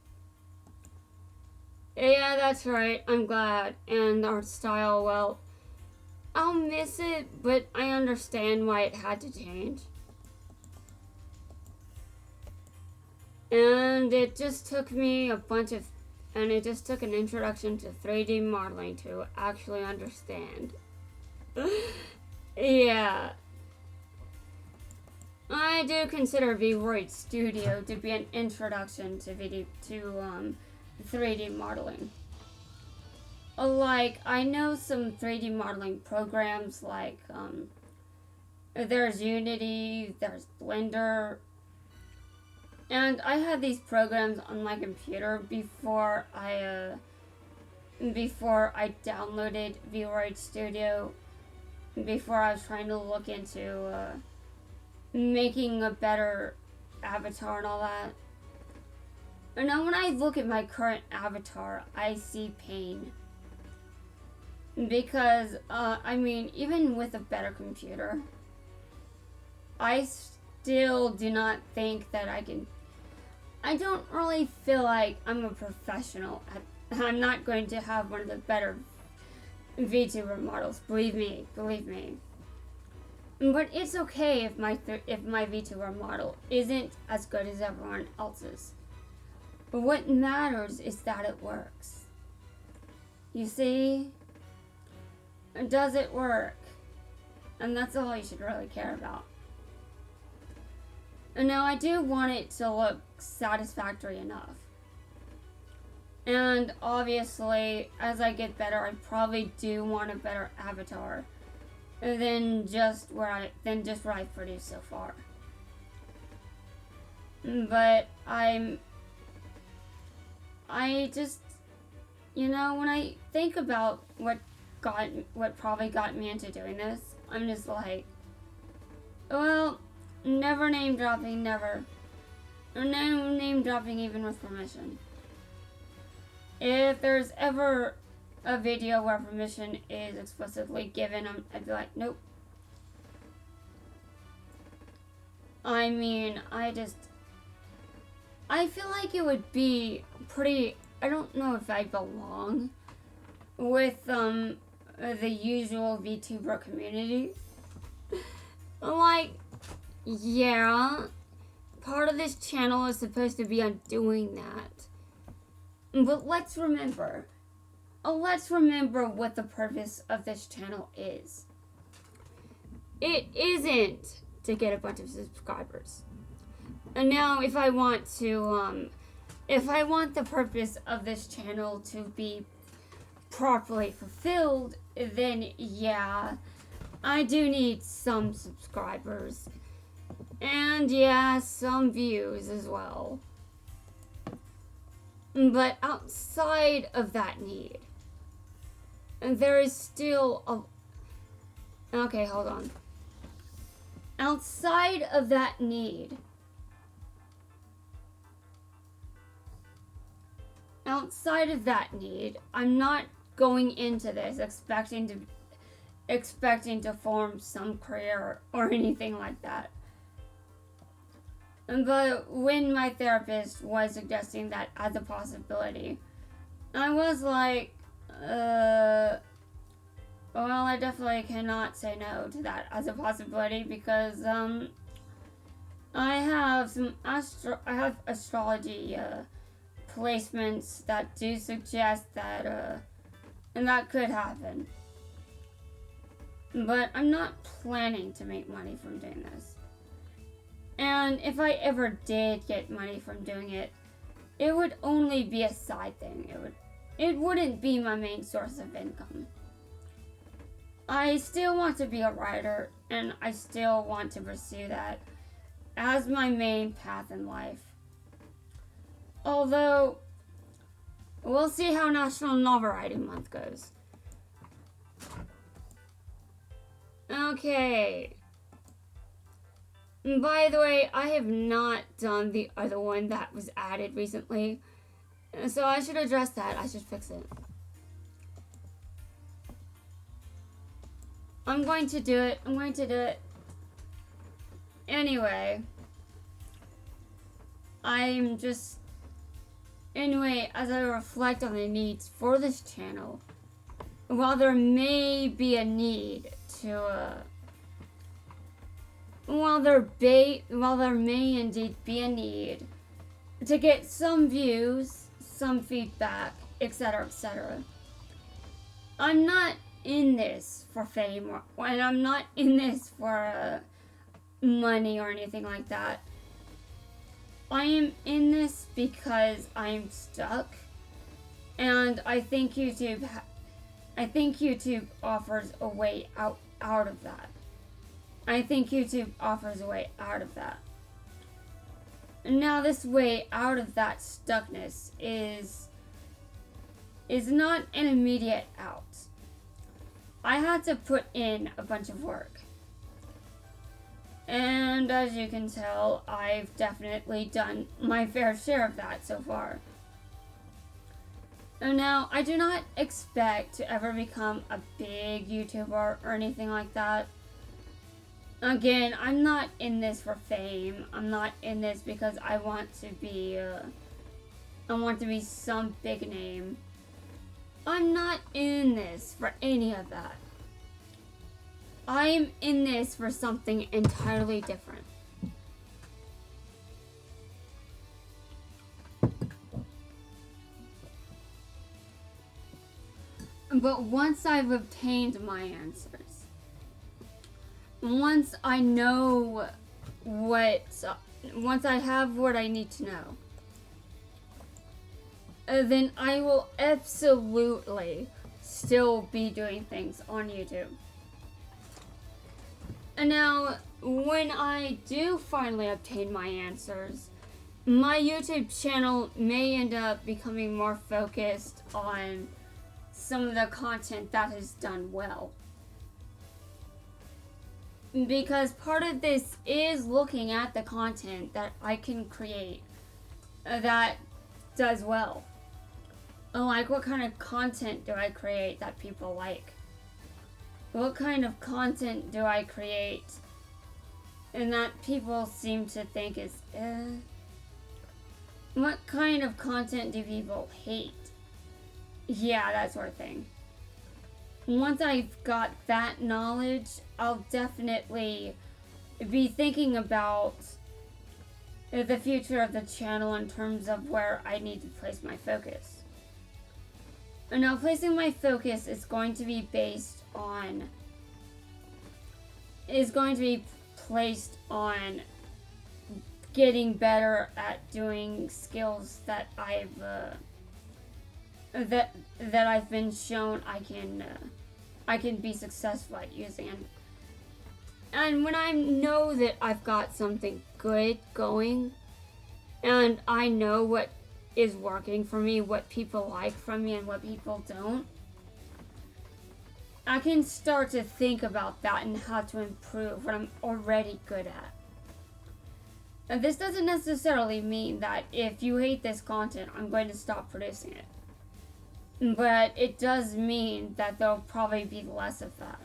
Yeah, that's right, I'm glad. And the art style, well, I'll miss it, but I understand why it had to change. And it just took me it just took an introduction to 3D modeling to actually understand. Yeah. I do consider V-Roid Studio to be an introduction to 3D modeling. Like, I know some 3D modeling programs like, there's Unity, there's Blender, and I had these programs on my computer before I downloaded V-Roid Studio, before I was trying to look into, making a better avatar and all that. And now when I look at my current avatar, I see pain. Because, I mean, even with a better computer, I still do not think that I don't really feel like I'm a professional. I'm not going to have one of the better VTuber models, believe me. But it's okay if my VTuber model isn't as good as everyone else's. But what matters is that it works. You see? Does it work? And that's all you should really care about. And now I do want it to look satisfactory enough. And obviously, as I get better, I probably do want a better avatar than just what I've produced so far. But I just, you know, when I think about what probably got me into doing this, I'm just like, well, never name dropping, never. No name dropping even with permission. if there's ever a video where permission is explicitly given, I'd be like, nope. I mean, I feel like it would be pretty, I don't know if I belong with, the usual VTuber community. Like, yeah, part of this channel is supposed to be on doing that. But let's remember what the purpose of this channel is. It isn't to get a bunch of subscribers. And now if I want the purpose of this channel to be properly fulfilled, then yeah, I do need some subscribers. And yeah, some views as well. But outside of that need, there is still a... Okay, hold on. Outside of that need, I'm not going into this expecting to form some career or anything like that. But when my therapist was suggesting that as a possibility, I was like, well, I definitely cannot say no to that as a possibility because, I have astrology, placements that do suggest that, and that could happen. But I'm not planning to make money from doing this. And if I ever did get money from doing it, it would only be a side thing. It wouldn't be my main source of income. I still want to be a writer, and I still want to pursue that as my main path in life. Although, we'll see how National Novel Writing Month goes. Okay. By the way, I have not done the other one that was added recently, so I should address that. I should fix it. I'm going to do it. Anyway, as I reflect on the needs for this channel, while there may be a need to, while there may indeed be a need to get some views, some feedback, etc., etc., I'm not in this for fame, and I'm not in this for money or anything like that. I am in this because I'm stuck, and I think YouTube offers a way out of that. Now, this way out of that stuckness is not an immediate out. I had to put in a bunch of work. And as you can tell, I've definitely done my fair share of that so far. And now, I do not expect to ever become a big YouTuber or anything like that. Again, I'm not in this for fame. I'm not in this because I want to be some big name. I'm not in this for any of that. I'm in this for something entirely different. But once I've obtained my answers, once I have what I need to know, then I will absolutely still be doing things on YouTube. And now, when I do finally obtain my answers, my YouTube channel may end up becoming more focused on some of the content that is done well. Because part of this is looking at the content that I can create that does well. Like, what kind of content do I create that people like? What kind of content do I create and that people seem to think is, What kind of content do people hate? Yeah, that sort of thing. Once I've got that knowledge, I'll definitely be thinking about the future of the channel in terms of where I need to place my focus. Now, placing my focus is going to be placed on getting better at doing skills that I've been shown I can be successful at using. And when I know that I've got something good going, and I know what is working for me, what people like from me, and what people don't, I can start to think about that and how to improve what I'm already good at. Now, this doesn't necessarily mean that if you hate this content, I'm going to stop producing it. But it does mean that there'll probably be less of that.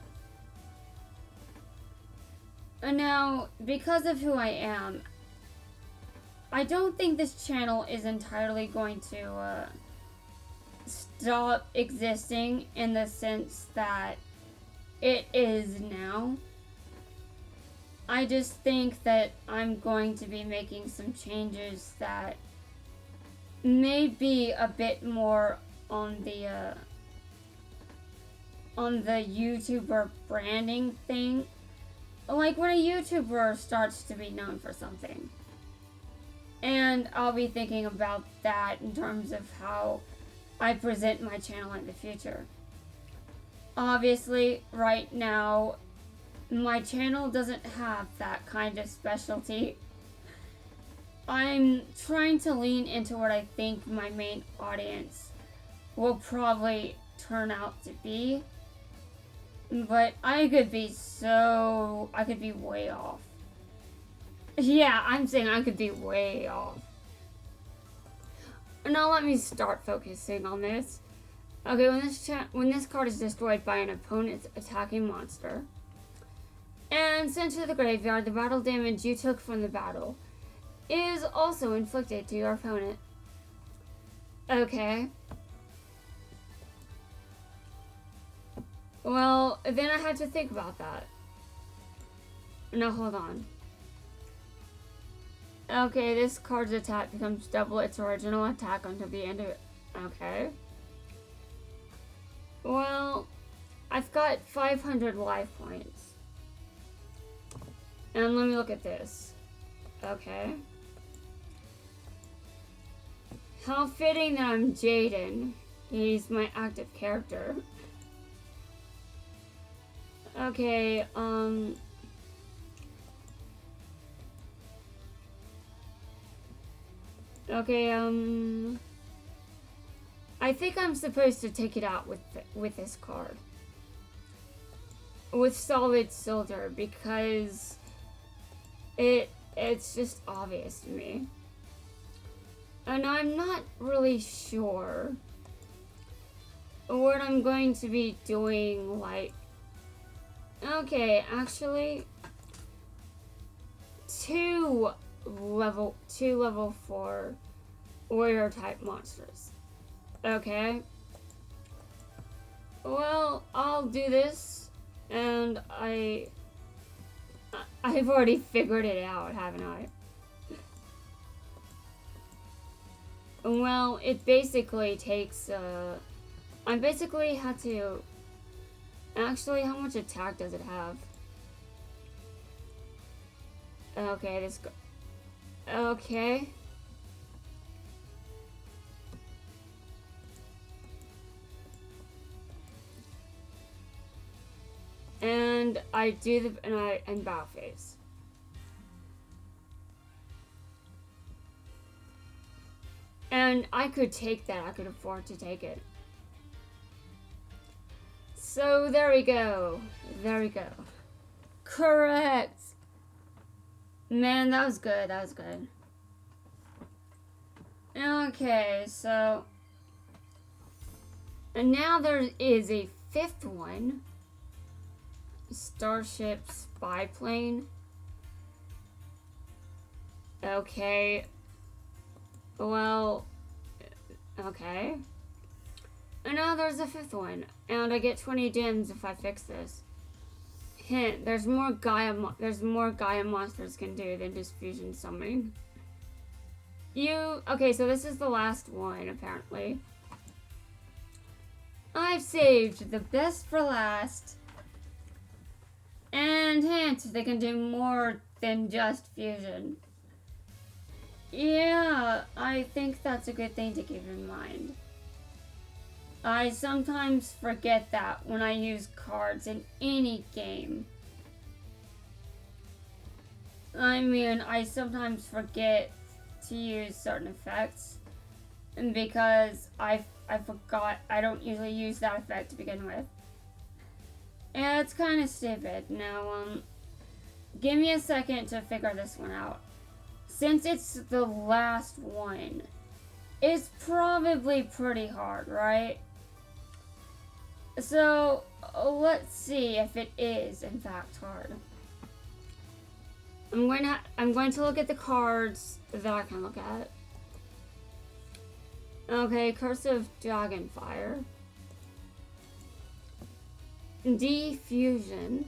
And now, because of who I am, I don't think this channel is entirely going to stop existing in the sense that it is now. I just think that I'm going to be making some changes that may be a bit more on the YouTuber branding thing. Like when a YouTuber starts to be known for something. And I'll be thinking about that in terms of how I present my channel in the future. Obviously, right now, my channel doesn't have that kind of specialty. I'm trying to lean into what I think my main audience will probably turn out to be. But I could be way off. Yeah, I'm saying I could be way off. Now let me start focusing on this. Okay, when this card is destroyed by an opponent's attacking monster and sent to the graveyard, the battle damage you took from the battle is also inflicted to your opponent. Okay. Well, then I had to think about that. Now, hold on. Okay, this card's attack becomes double its original attack until the end of it. Okay. Well, I've got 500 life points. And let me look at this. Okay. How fitting that I'm Jaden. He's my active character. Okay, Okay, I think I'm supposed to take it out with this card. With Solid Soldier, because it's just obvious to me. And I'm not really sure what I'm going to be doing, like... Okay, actually... two level 4 warrior type monsters. Okay. Well, I'll do this, and I've already figured it out, haven't I? Well, it basically takes, I basically had to... Actually, how much attack does it have? Okay, okay. And I do and bow phase. And I could take that. I could afford to take it. So there we go. There we go. Correct. Man, that was good. That was good. Okay, so And now there is a fifth one. Starship spy plane. Okay. Well, okay. And now there's a fifth one. And I get 20 gems if I fix this. Hint, there's more Gaia monsters can do than just fusion summoning. Okay, so this is the last one, apparently. I've saved the best for last. And hint, they can do more than just fusion. Yeah, I think that's a good thing to keep in mind. I sometimes forget that when I use cards in any game. I mean, I sometimes forget to use certain effects because I forgot I don't usually use that effect to begin with. And it's kind of stupid. Now, give me a second to figure this one out. Since it's the last one, it's probably pretty hard, right? So, let's see if it is, in fact, hard. I'm going to look at the cards that I can look at. Okay, Curse of Dragonfire. Defusion.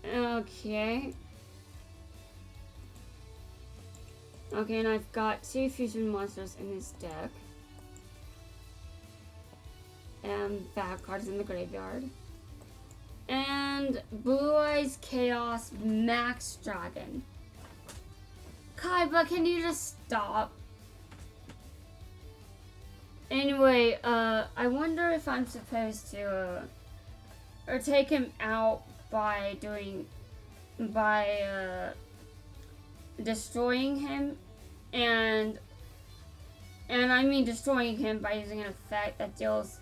Okay. Okay, and I've got 2 fusion monsters in this deck. And bad cards in the graveyard. And Blue Eyes Chaos Max Dragon. Kaiba, can you just stop? Anyway, I wonder if I'm supposed to, or take him out by destroying him, and I mean destroying him by using an effect that deals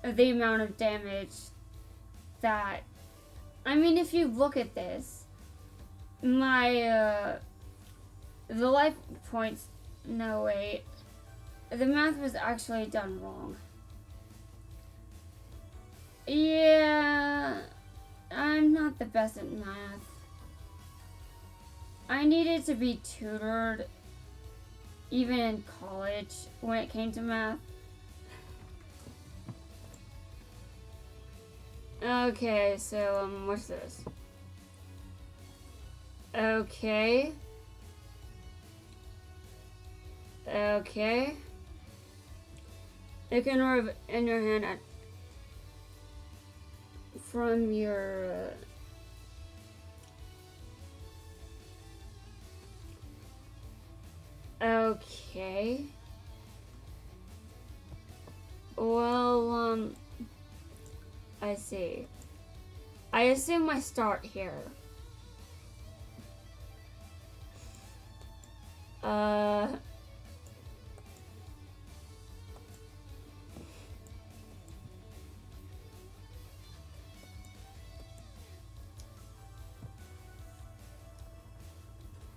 the amount of damage that, I mean, if you look at this, the life points, no wait, the math was actually done wrong. Yeah, I'm not the best at math. I needed to be tutored, even in college, when it came to math. Okay, so, what's this? Okay. Okay. You can remove in your hand from your okay. Well, I see. I assume I start here.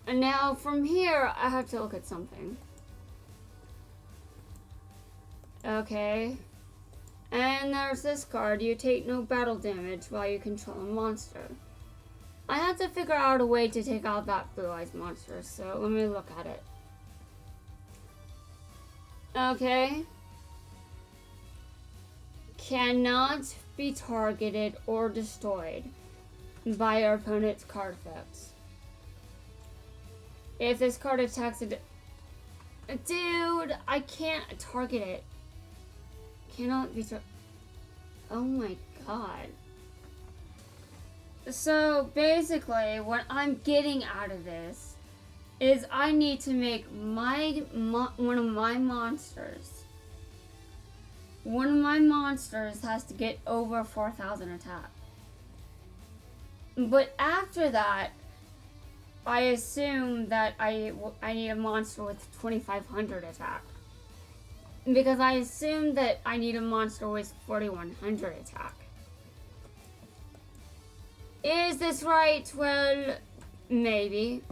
And now from here, I have to look at something. Okay. And there's this card. You take no battle damage while you control a monster. I have to figure out a way to take out that Blue Eyes monster, so let me look at it. Okay. Cannot be targeted or destroyed by your opponent's card effects. If this card attacks a dude, I can't target it. Cannot be oh my god. So basically, what I'm getting out of this is I need to make one of my monsters. One of my monsters has to get over 4,000 attack. But after that, I assume that I need a monster with 2,500 attack. Because I assume that I need a monster with 4,100 attack. Is this right? Well, maybe.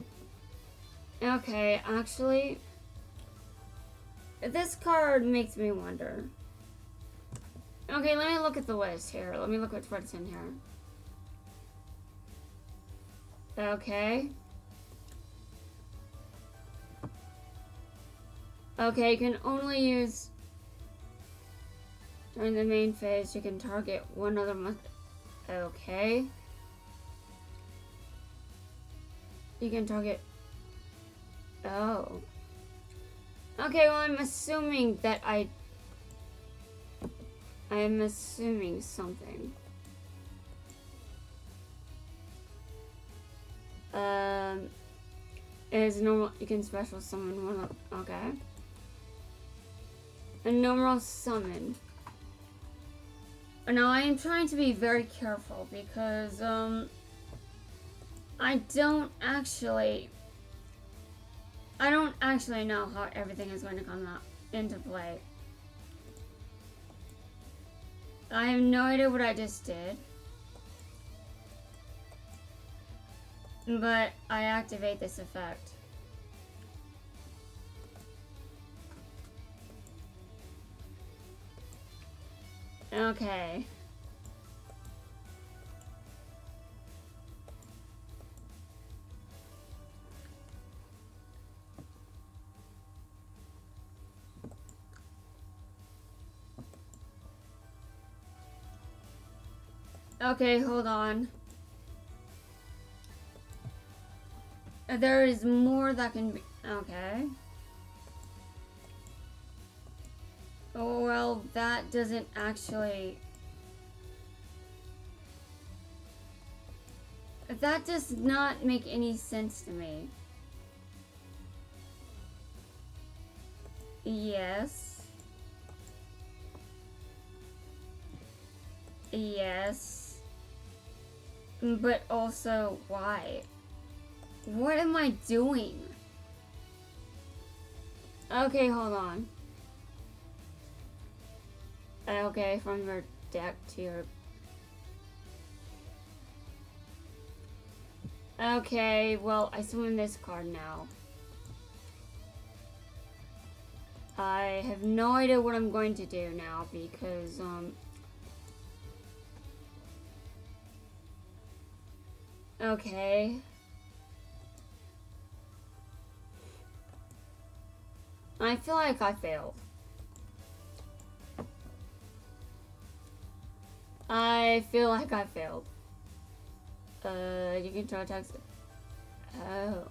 Okay, actually, this card makes me wonder. Okay, let me look at the list here. Let me look at what's in here. Okay. Okay, you can only use during the main phase. You can target one other month. Okay. You can target. Oh. Okay, well, I'm assuming that I'm assuming something. Is normal. You can special summon one. Okay. A normal summon. Now I am trying to be very careful because I don't actually know how everything is going to come out into play. I have no idea what I just did. But I activate this effect. Okay. Okay, hold on. There is more that can be. Okay. Oh, well, that doesn't actually. That does not make any sense to me. Yes. Yes. But also, why? What am I doing? Okay, hold on. Okay, from your deck to your... Okay, well, I summon this card now. I have no idea what I'm going to do now because, okay. I feel like I failed. I feel like I failed. You can try text. Oh.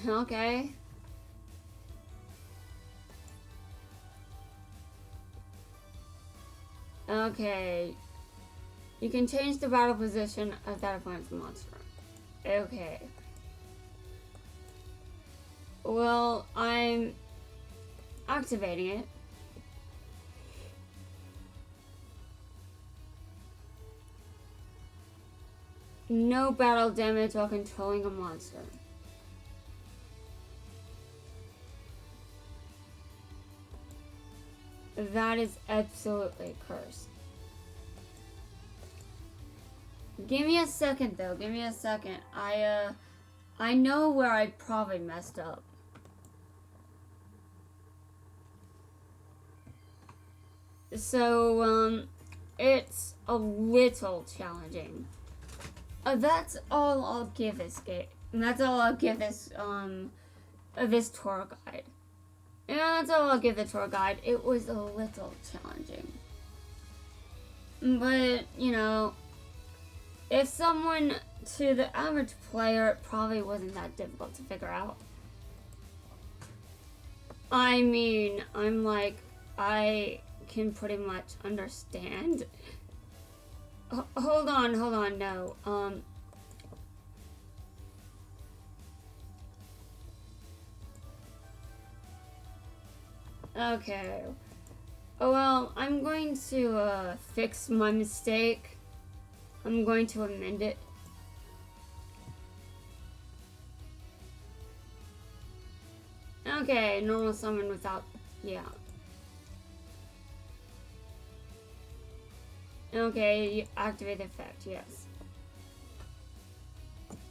Okay. Okay. You can change the battle position of that opponent's monster. Okay. Well, I'm activating it. No battle damage while controlling a monster. That is absolutely cursed. Give me a second though, give me a second. I know where I probably messed up. So, it's a little challenging. That's all I'll give this game. And that's all I'll give this, this tour guide. Yeah, that's all I'll give the tour guide. It was a little challenging. But, you know, if someone, to the average player, it probably wasn't that difficult to figure out. I mean, I'm like, I can pretty much understand. Hold on, no. Okay. Oh, well, I'm going to, fix my mistake. I'm going to amend it. Okay, normal summon without, yeah. Okay, you activate the effect, yes.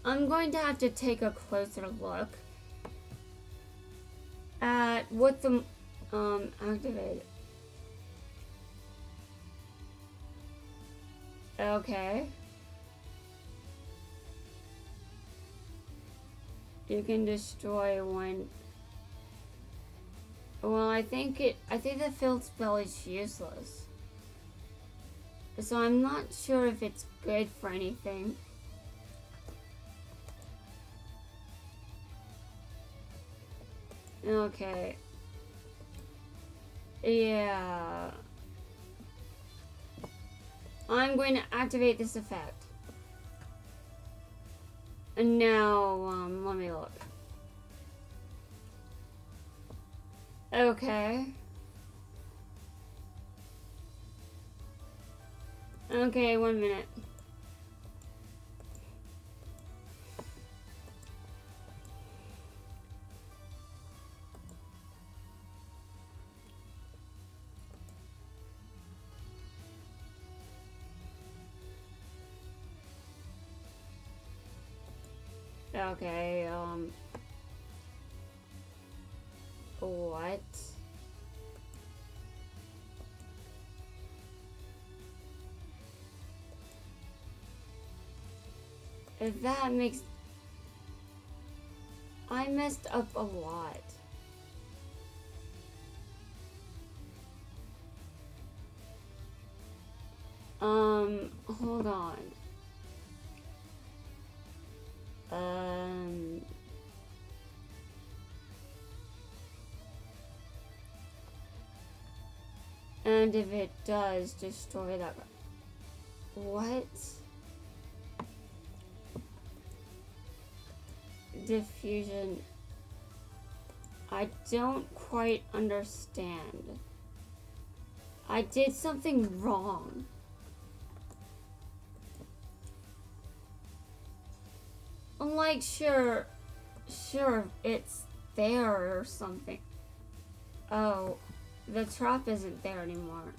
I'm going to have to take a closer look at what the, activated. Okay. You can destroy one. Well, I think the field spell is useless. So I'm not sure if it's good for anything. Okay. Yeah. I'm going to activate this effect. And now, let me look. Okay. Okay, 1 minute. Okay, what? That makes... I messed up a lot. Hold on. And if it does destroy that... What? Diffusion. I don't quite understand. I did something wrong. I'm like, sure, it's there or something. Oh, the trap isn't there anymore.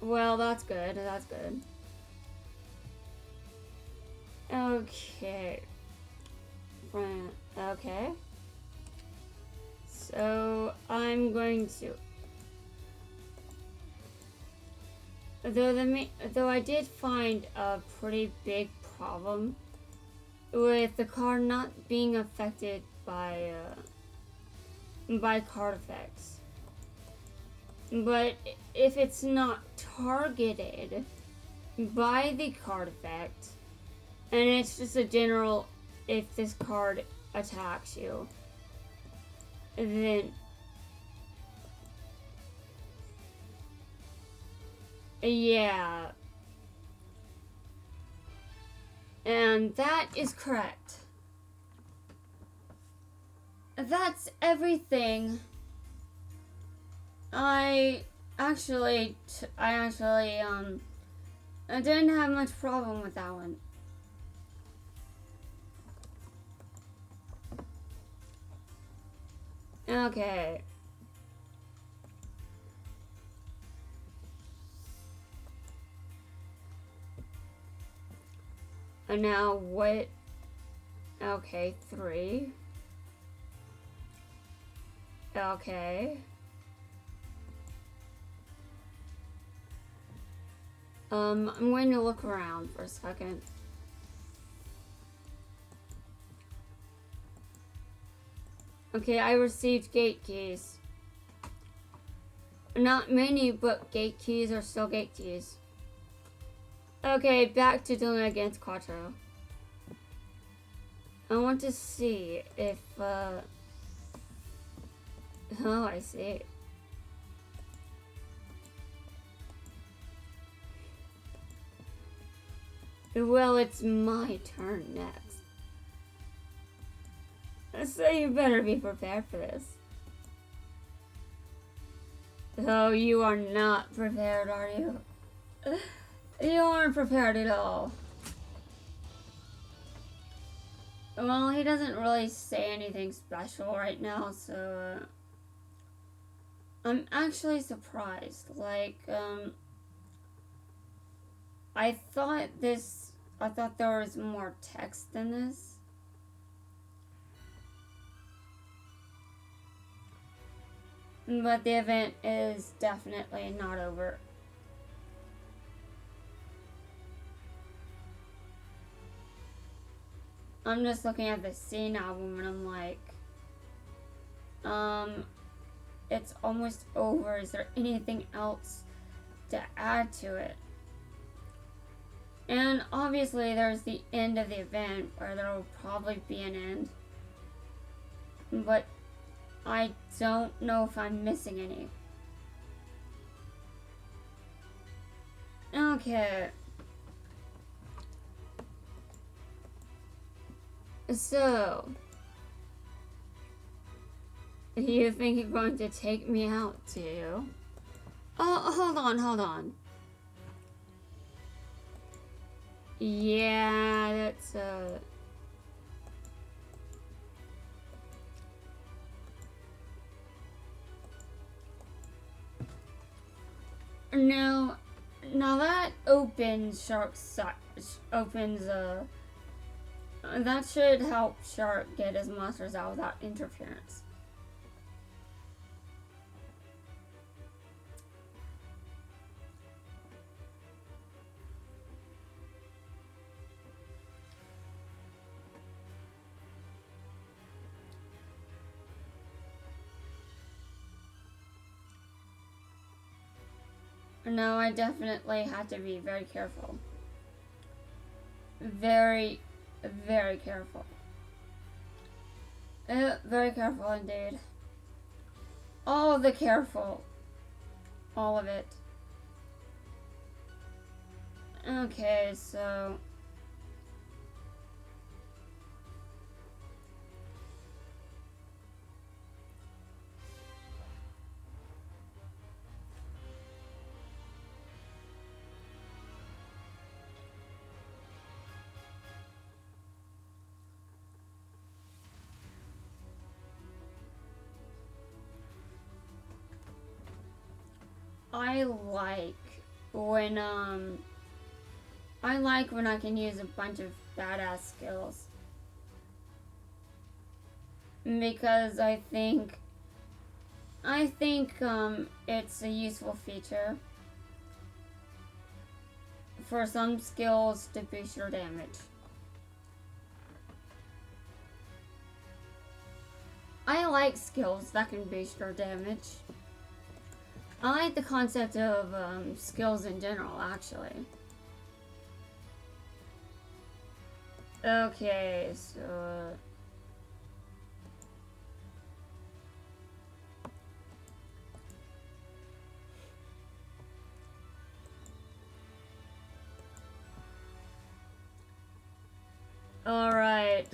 Well, that's good, that's good. Okay. Okay. So, I'm going to... Though I did find a pretty big problem with the card not being affected by card effects. But if it's not targeted by the card effect, and it's just a general, if this card attacks you, then yeah. And that is correct. That's everything. I actually I didn't have much problem with that one. Okay. And now what? Okay, 3. Okay. I'm going to look around for a second. Okay, I received gate keys. Not many, but gate keys are still gate keys. Okay, back to dueling against Quattro. I want to see if, oh, I see. Well, it's my turn next. So you better be prepared for this. Oh, you are not prepared, are you? You aren't prepared at all. Well, he doesn't really say anything special right now, so I'm actually surprised. Like, I thought there was more text than this. But the event is definitely not over. I'm just looking at the scene album and I'm like, it's almost over. Is there anything else to add to it? And obviously there's the end of the event where there will probably be an end. But I don't know if I'm missing any. Okay. So, you think you're going to take me out, do you? Oh, hold on. Yeah, that's, Now that opens that should help Shark get his monsters out without interference. No, I definitely have to be very careful. Very, very careful. Very careful indeed. All the careful. All of it. Okay, so... I like when I can use a bunch of badass skills. Because I think it's a useful feature for some skills to boost your damage. I like skills that can boost your damage. I like the concept of skills in general, actually. Okay, so... Alright.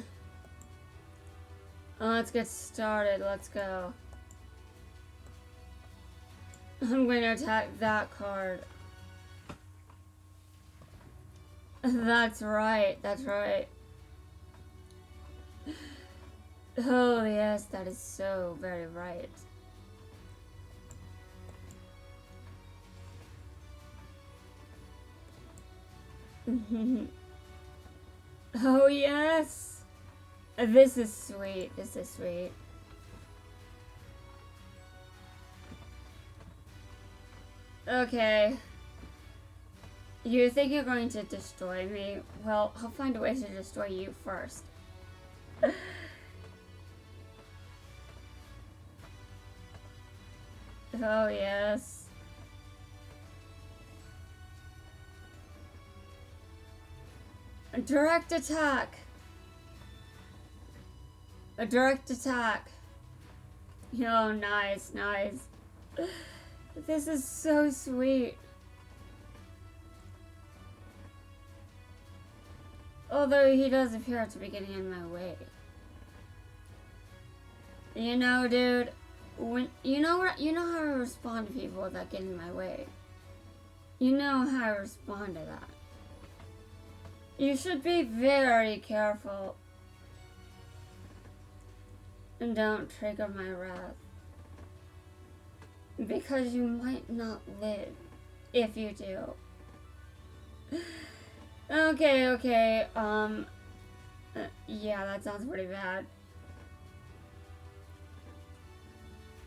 Let's get started. Let's go. I'm going to attack that card. That's right. That's right. Oh, yes. That is so very right. Oh, yes. This is sweet. This is sweet. Okay. You think you're going to destroy me? Well, I'll find a way to destroy you first. Oh, yes. A direct attack. A direct attack. Oh, nice, nice. This is so sweet. Although he does appear to be getting in my way. You know, dude, when you know how I respond to people that get in my way. You know how I respond to that. You should be very careful. And don't trigger my wrath. Because you might not live if you do. Okay, yeah, that sounds pretty bad.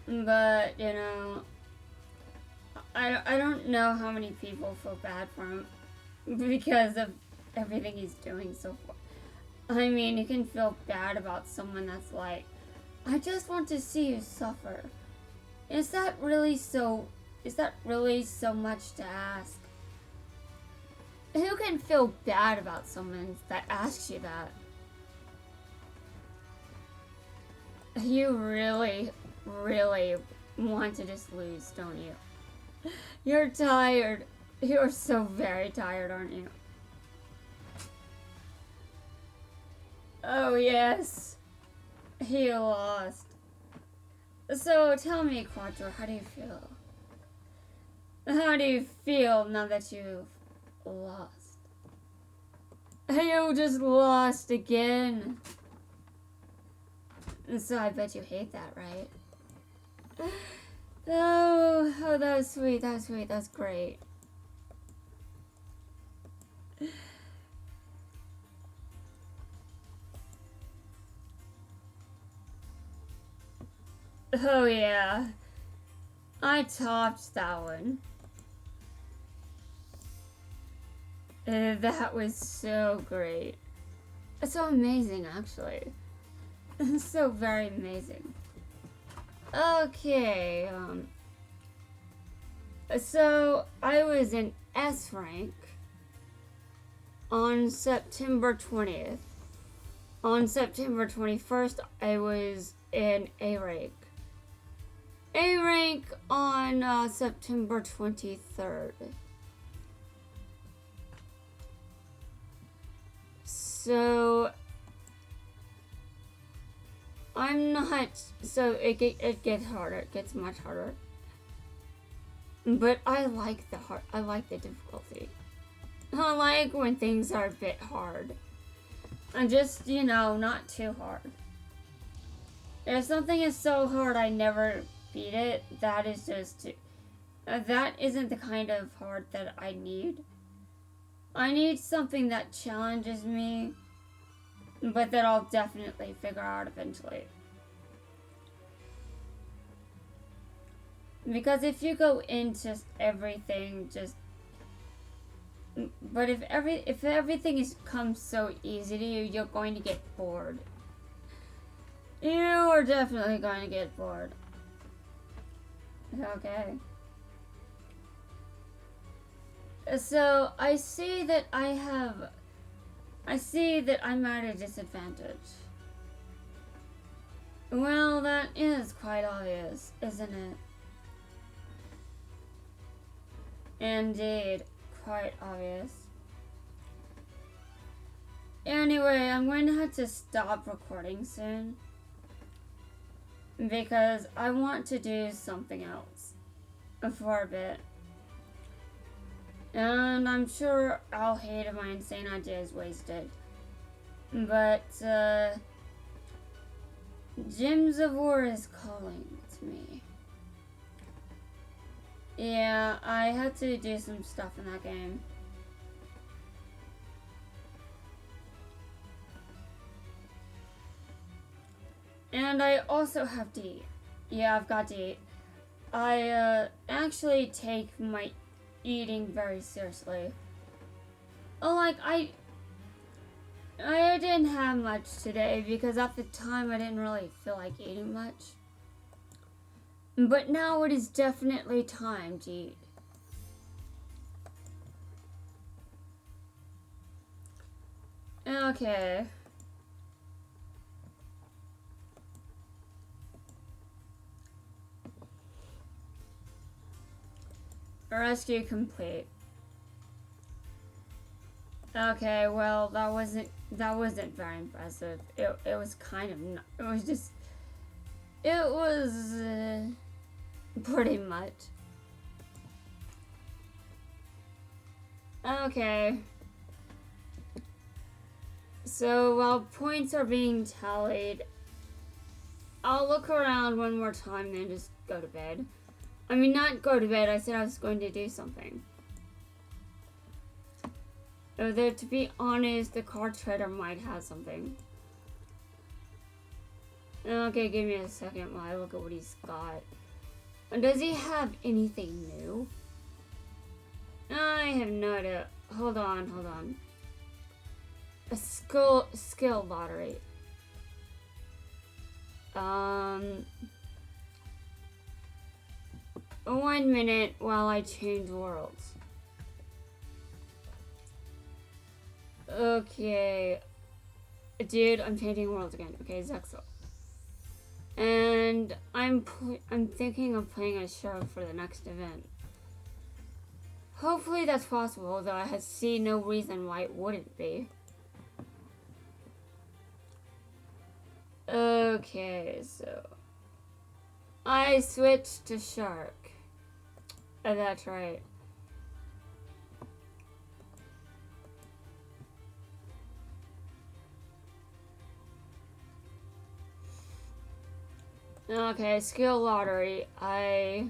But, you know, I don't know how many people feel bad for him because of everything he's doing so far. I mean, you can feel bad about someone that's like, I just want to see you suffer. Is that really so much to ask? Who can feel bad about someone that asks you that? You really, really want to just lose, don't you? You're tired. You're so very tired, aren't you? Oh, yes. He lost. So, tell me, Quattro, how do you feel? How do you feel now that you've lost? You just lost again. So, I bet you hate that, right? Oh, that was sweet, that was sweet, that was great. Oh yeah, I topped that one. That was so great. So amazing, actually. So very amazing. Okay, so I was in S rank on September 20th. On September 21st, I was in A rank. A rank on September 23rd. So I'm not. So it gets harder. It gets much harder. But I like the difficulty. I like when things are a bit hard. And just, you know, not too hard. If something is so hard I never beat it, that is just that isn't the kind of hard that I need. I need something that challenges me, but that I'll definitely figure out eventually. Because if you go into everything but if everything comes so easy to you, you're going to get bored. You are definitely going to get bored. Okay. So I see that I'm at a disadvantage. Well, that is quite obvious, isn't it? Indeed, quite obvious. Anyway, I'm going to have to stop recording soon because I want to do something else for a bit. And I'm sure I'll hate if my insane idea is wasted. But, Gems of War is calling to me. Yeah, I had to do some stuff in that game. And I also have to eat. Yeah, I've got to eat. I, actually take my eating very seriously. Oh, like, I didn't have much today because at the time I didn't really feel like eating much. But now it is definitely time to eat. Okay. Rescue complete. Okay, well, that wasn't very impressive. It was kind of it was pretty much. Okay. So while points are being tallied, I'll look around one more time and then just go to bed. I mean, not go to bed, I said I was going to do something. Although, to be honest, the card trader might have something. Okay, give me a second while I look at what he's got. Does he have anything new? I have no idea. Hold on. A skill lottery. 1 minute while I change worlds. Okay. Dude, I'm changing worlds again. Okay, Zexel. And I'm thinking of playing as Shark for the next event. Hopefully that's possible, though I see no reason why it wouldn't be. Okay, so I switched to Shark. Oh, that's right. Okay, skill lottery. I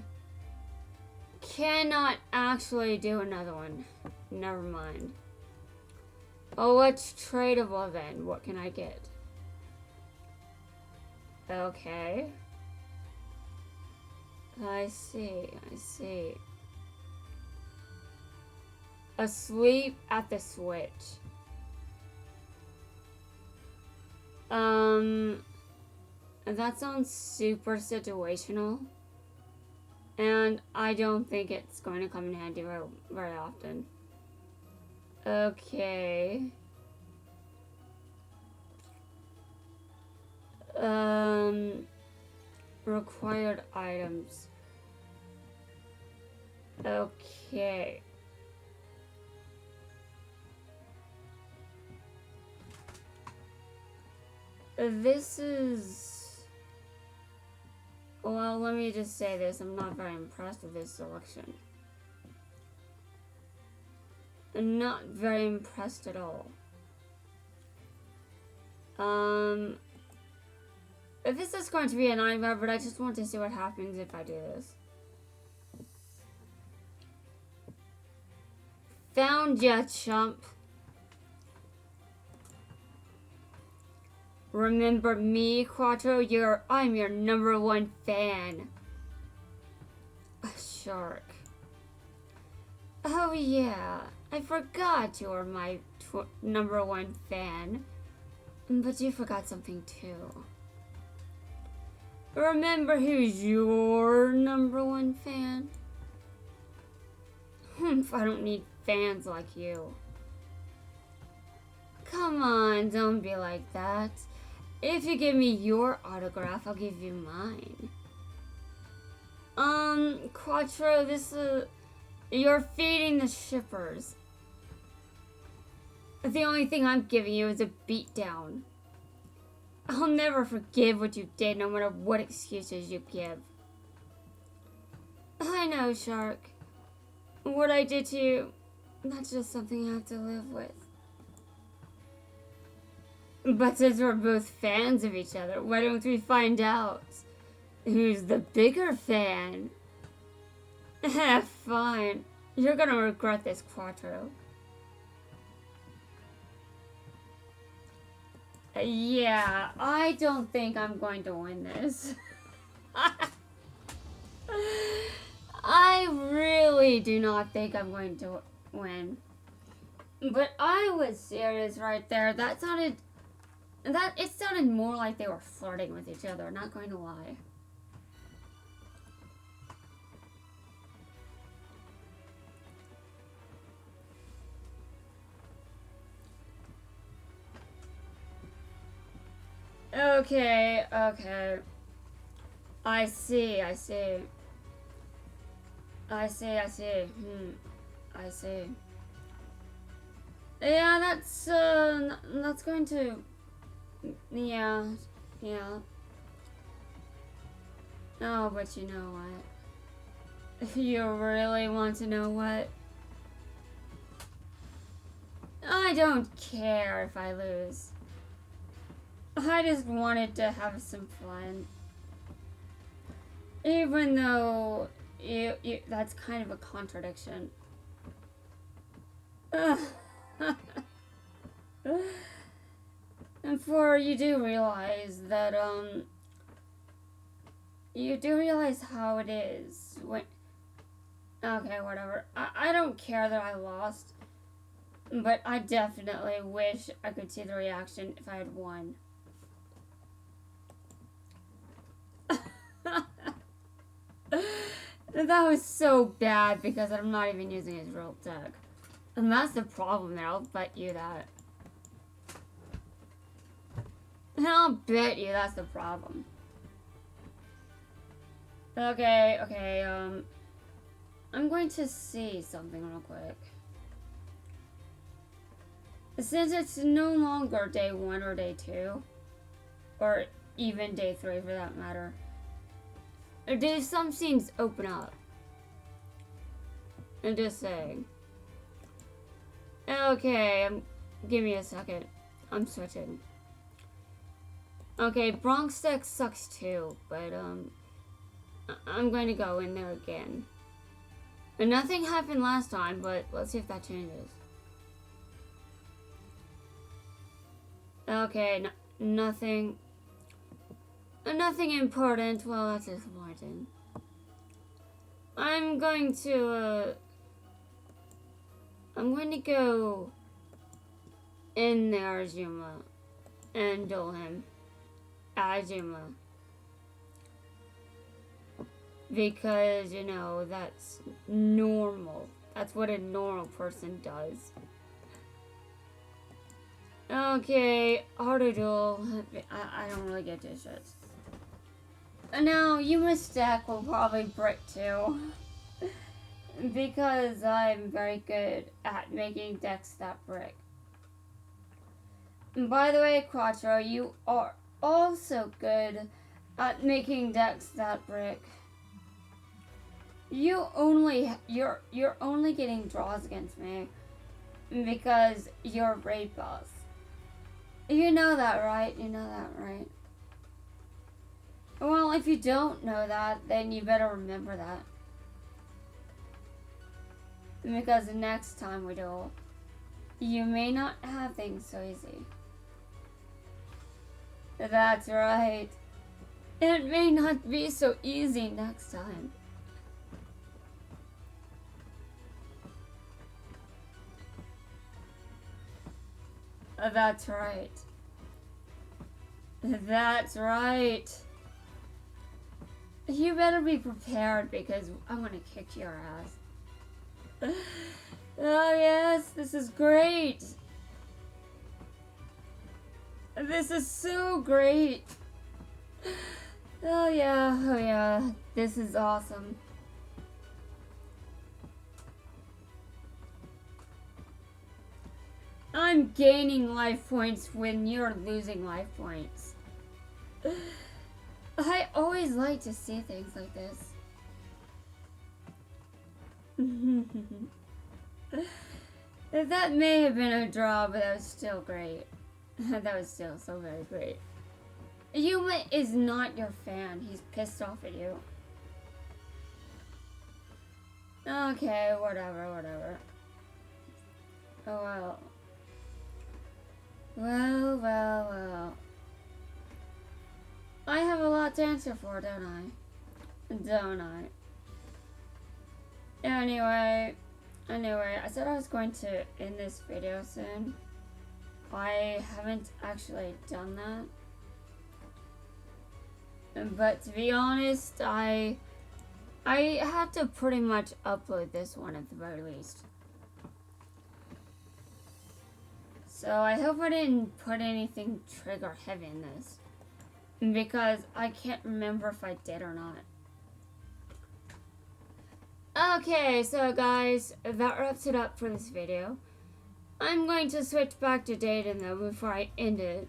cannot actually do another one. Never mind. Oh, what's tradable then? What can I get? Okay. I see. Asleep at the switch. That sounds super situational. And I don't think it's going to come in handy very often. Okay. Required items. Okay. This is... Well, let me just say this. I'm not very impressed with this selection. I'm not very impressed at all. This is going to be a nightmare, but I just want to see what happens if I do this. Found ya, chump. Remember me, Quattro? I'm your #1 fan. A shark. Oh yeah, I forgot you were my #1 fan. But you forgot something too. Remember who's your #1 fan? I don't need fans like you. Come on, don't be like that. If you give me your autograph, I'll give you mine. Quattro, you're feeding the shippers. The only thing I'm giving you is a beatdown. I'll never forgive what you did, no matter what excuses you give. I know, Shark. What I did to you, that's just something I have to live with. But since we're both fans of each other, why don't we find out who's the bigger fan? Fine. You're gonna regret this, Quattro. Yeah, I don't think I'm going to win this. I really do not think I'm going to win. But I was serious right there. It sounded more like they were flirting with each other, not going to lie. Okay. I see. I see. Yeah, that's going to... Yeah. Oh, but you know what? If you really want to know what? I don't care if I lose. I just wanted to have some fun. Even though that's kind of a contradiction. And you do realize that You do realize how it is when... Okay, whatever. I don't care that I lost. But I definitely wish I could see the reaction if I had won. That was so bad because I'm not even using his real deck. And that's the problem there, I'll bet you that. And I'll bet you that's the problem. Okay, I'm going to see something real quick. Since it's no longer day 1 or day 2, or even day 3 for that matter, did some scenes open up? I'm just saying. Okay, give me a second. I'm switching. Okay, Bronx deck sucks too, but I'm going to go in there again. And nothing happened last time, but let's see if that changes. Okay, nothing important. Well, that's disappointing. I'm going to go in there, Azuma, and duel him. Azuma. Because, you know, that's normal. That's what a normal person does. Okay, auto duel. I don't really get this shit. Now, Yuma's deck will probably brick too. Because I'm very good at making decks that brick. And by the way, Quattro, you are also good at making decks that brick. You're only getting draws against me because you're a raid boss. You know that, right? You know that, right? Well, if you don't know that, then you better remember that. Because the next time we duel, you may not have things so easy. That's right. It may not be so easy next time. That's right. That's right. You better be prepared because I'm gonna kick your ass. Oh yes, this is great. This is so great. Oh yeah, this is awesome. I'm gaining life points when you're losing life points. I always like to see things like this. That may have been a draw, but that was still great. That was still so very great. Yuma is not your fan. He's pissed off at you. Okay, whatever. Oh well. Well. I have a lot to answer for, don't I? Anyway, I said I was going to end this video soon. I haven't actually done that. But to be honest, I had to pretty much upload this one at the very least. So I hope I didn't put anything trigger heavy in this. Because I can't remember if I did or not. Okay, so guys, that wraps it up for this video. I'm going to switch back to Jaden though before I end it.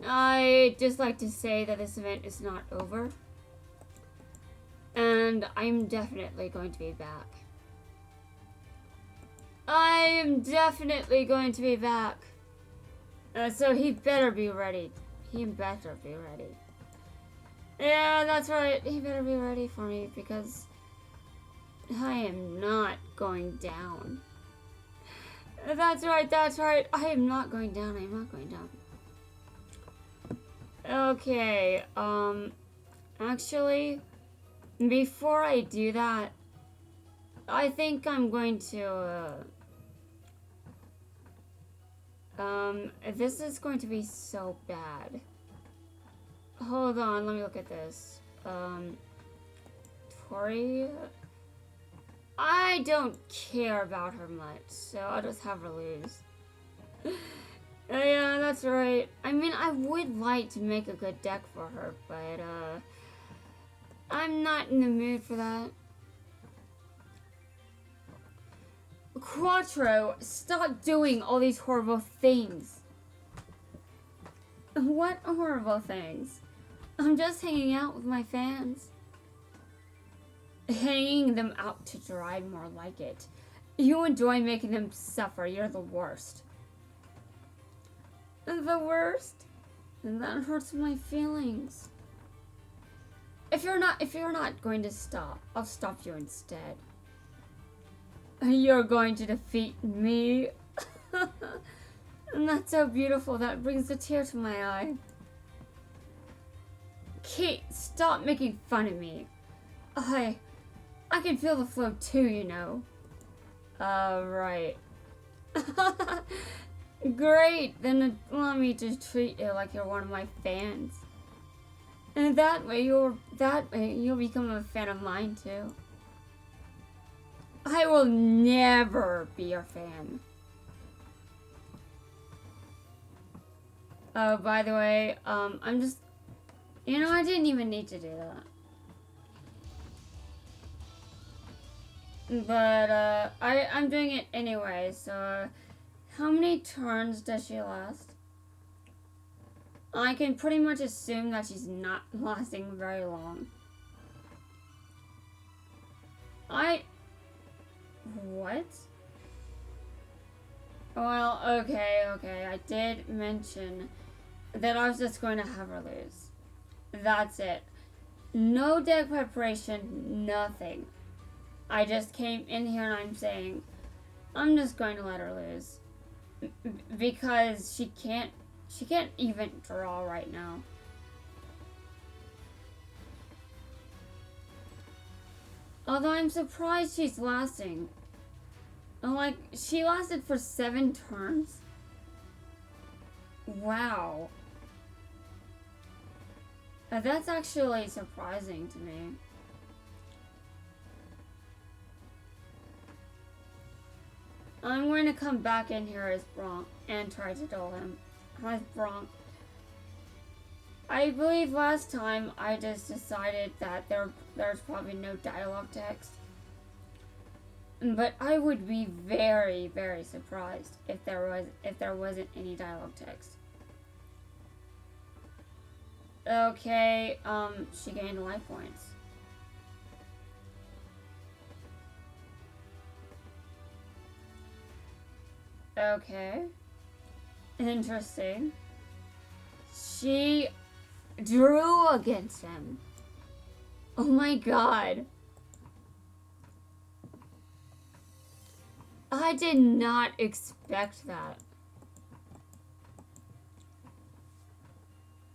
I'd just like to say that this event is not over. And I'm definitely going to be back. I'm definitely going to be back. So he better be ready. He better be ready. Yeah, that's right. He better be ready for me because I am not going down. That's right. I am not going down. Okay, Actually, before I do that, I think I'm going to, this is going to be so bad. Hold on, let me look at this. Tori, I don't care about her much, so I'll just have her lose. Yeah, that's right. I mean, I would like to make a good deck for her, but, I'm not in the mood for that. Quattro, stop doing all these horrible things. What horrible things? I'm just hanging out with my fans. Hanging them out to dry, more like it. You enjoy making them suffer. You're the worst. The worst? And that hurts my feelings. If you're not going to stop, I'll stop you instead. You're going to defeat me. And that's so beautiful. That brings a tear to my eye. Kate, stop making fun of me. I can feel the flow too, you know. Right. Great, then allow me to treat you like you're one of my fans. And that way you'll become a fan of mine too. I will never be your fan. Oh, by the way, I'm just, you know, I didn't even need to do that. But, I'm doing it anyway, so, how many turns does she last? I can pretty much assume that she's not lasting very long. What? Well, okay, I did mention that I was just going to have her lose. That's it. No deck preparation, nothing. I just came in here and I'm saying, I'm just going to let her lose. Because she can't even draw right now. Although I'm surprised she's lasting. Like, she lasted for 7 turns? Wow. That's actually surprising to me. I'm going to come back in here as Bronk and try to duel him as Bronk. I believe last time I just decided that there's probably no dialogue text. But I would be very, very surprised if there wasn't any dialogue text. Okay, she gained life points. Okay. Interesting. She drew against him. Oh my god. I did not expect that.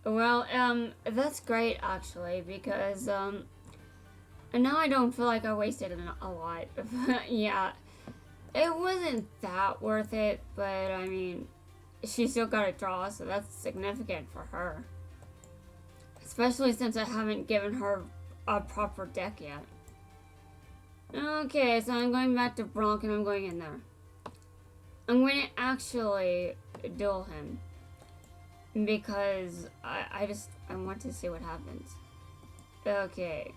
Well, that's great actually, because, now I don't feel like I wasted a lot. Yeah. It wasn't that worth it, but I mean, she still got a draw, so that's significant for her. Especially since I haven't given her a proper deck yet. Okay, so I'm going back to Bronk and I'm going in there. I'm going to actually duel him. Because I want to see what happens. Okay.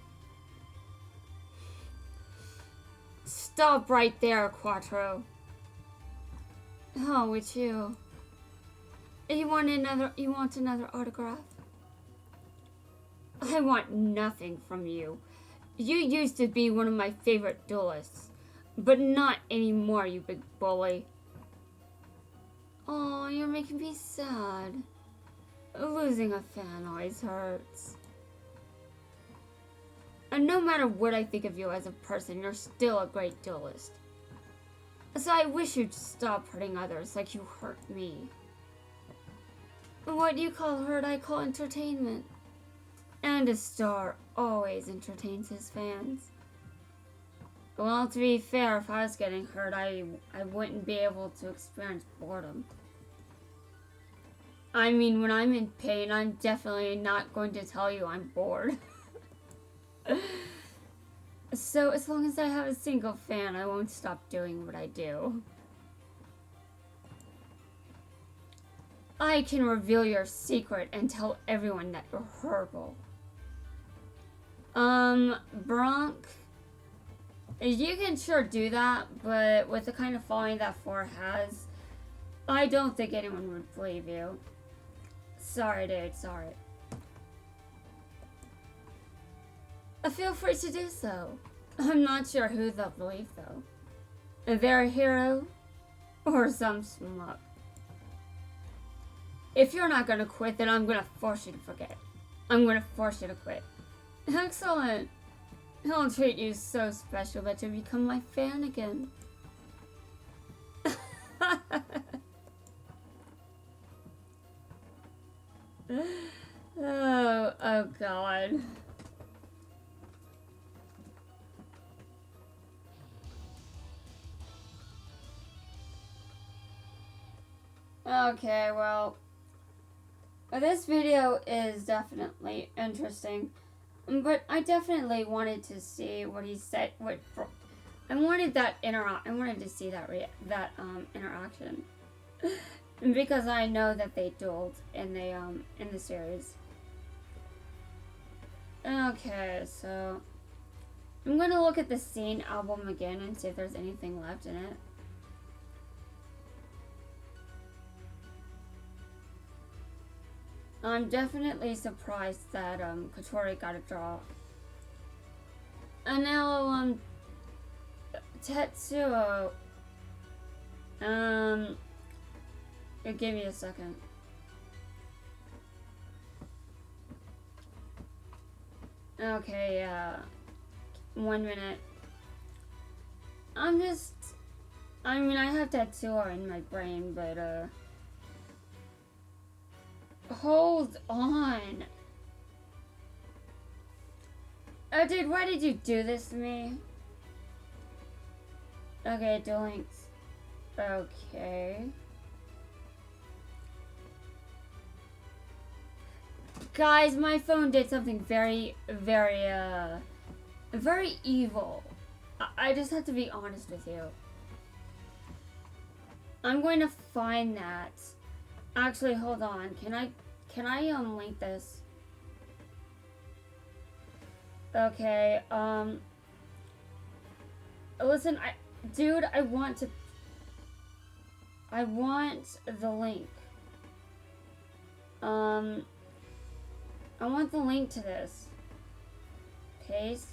Stop right there, Quattro. Oh, it's you. You want another autograph? I want nothing from you. You used to be one of my favorite duelists, but not anymore, you big bully. Oh, you're making me sad. Losing a fan always hurts. And no matter what I think of you as a person, you're still a great duelist. So I wish you'd stop hurting others like you hurt me. What you call hurt, I call entertainment. And a star always entertains his fans. Well, to be fair, if I was getting hurt, I wouldn't be able to experience boredom. I mean, when I'm in pain, I'm definitely not going to tell you I'm bored. So, as long as I have a single fan, I won't stop doing what I do. I can reveal your secret and tell everyone that you're horrible. Bronk, you can sure do that, but with the kind of following that 4 has, I don't think anyone would believe you. Sorry, dude, sorry. Feel free to do so. I'm not sure who they'll believe, though. Their hero, or some schmuck. If you're not gonna quit, then I'm gonna force you to forget. I'm gonna force you to quit. Excellent. I'll treat you so special that you'll become my fan again. Oh God. Okay, well, this video is definitely interesting, but I definitely wanted to see what he said. I wanted to see that interaction because I know that they dueled in the series. Okay, so I'm gonna look at the scene album again and see if there's anything left in it. I'm definitely surprised that Quattro got a draw. And now Tetsuo. Give me a second. Okay, yeah. 1 minute. I mean, I have Tetsuo in my brain, but hold on. Oh, dude, why did you do this to me? Okay, Duel Links. Okay. Guys, my phone did something very, very evil. I just have to be honest with you. I'm going to find that. Actually, hold on. Can I link this? Okay, listen, dude, I want the link. I want the link to this. Paste?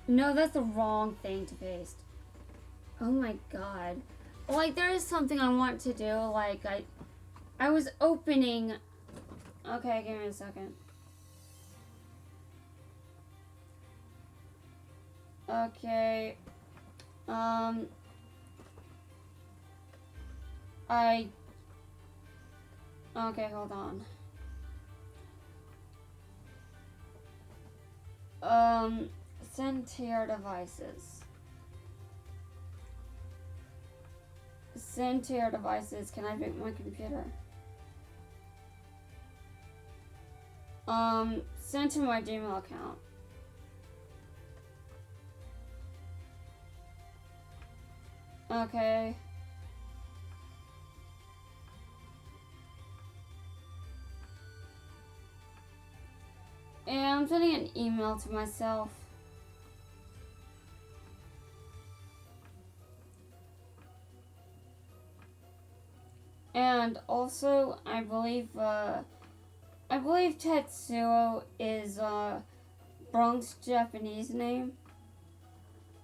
No, that's the wrong thing to paste. Oh my God. Like, there is something I want to do, like, I was opening... Okay, give me a second. Okay. Okay, hold on. Send to your devices. Send to your devices. Can I pick my computer? Send to my Gmail account. Okay. And I'm sending an email to myself. And also, I believe Tetsuo is Bronx Japanese name,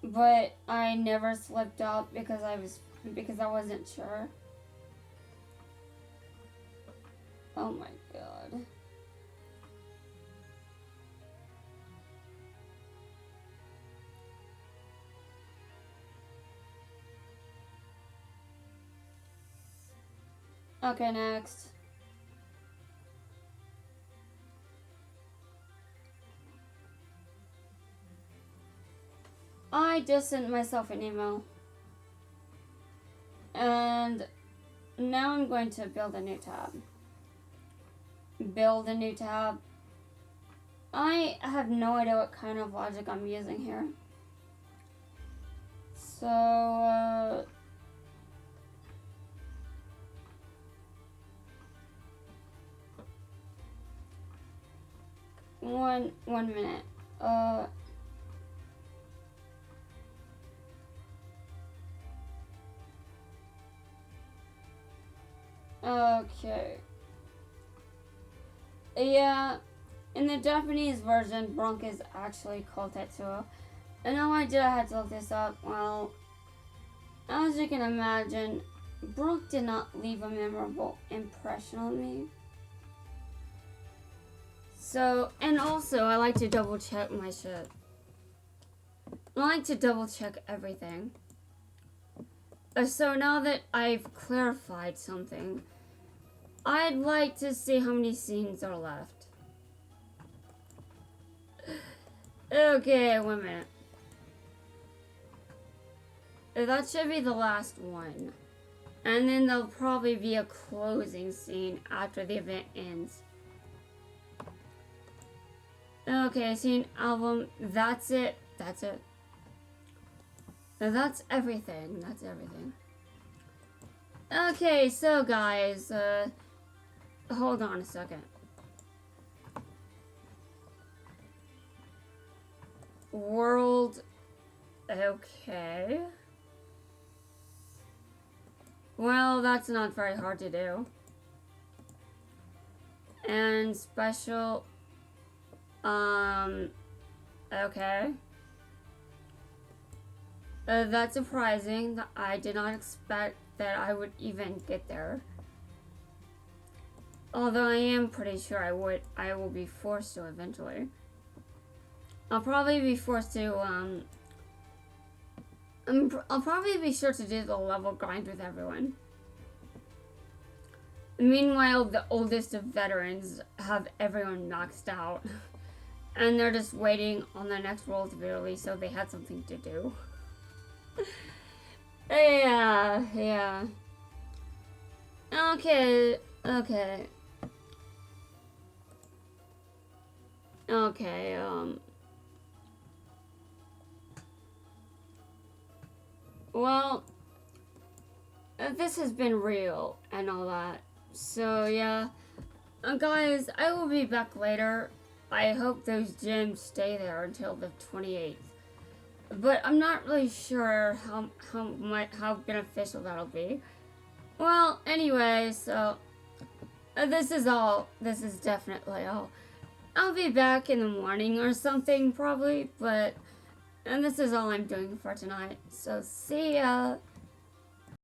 but I never slipped up because I wasn't sure. Oh my God. Okay, next. I just sent myself an email. And now I'm going to build a new tab. Build a new tab. I have no idea what kind of logic I'm using here. So, one minute. Okay. Yeah, in the Japanese version, Bronk is actually called Tetsuo. And now I had to look this up. Well, as you can imagine, Bronk did not leave a memorable impression on me. So, and also, I like to double check my shit. I like to double check everything. So now that I've clarified something, I'd like to see how many scenes are left. Okay, 1 minute. That should be the last one. And then there'll probably be a closing scene after the event ends. Okay, scene, album, that's it. That's it. That's everything. That's everything. Okay, so guys, hold on a second. World, okay. Well, that's not very hard to do. And special, okay. That's surprising. I did not expect that I would even get there. Although I am pretty sure I will be forced to eventually. I'll probably be forced to, I'll probably be sure to do the level grind with everyone. Meanwhile, the oldest of veterans have everyone maxed out. And they're just waiting on the next world to be released, so they had something to do. Yeah. Okay. Well, this has been real and all that. So, yeah. Guys, I will be back later. I hope those gems stay there until the 28th. But I'm not really sure how beneficial that'll be. Well, anyway, so this is definitely all. I'll be back in the morning or something probably, but and this is all I'm doing for tonight. So see ya.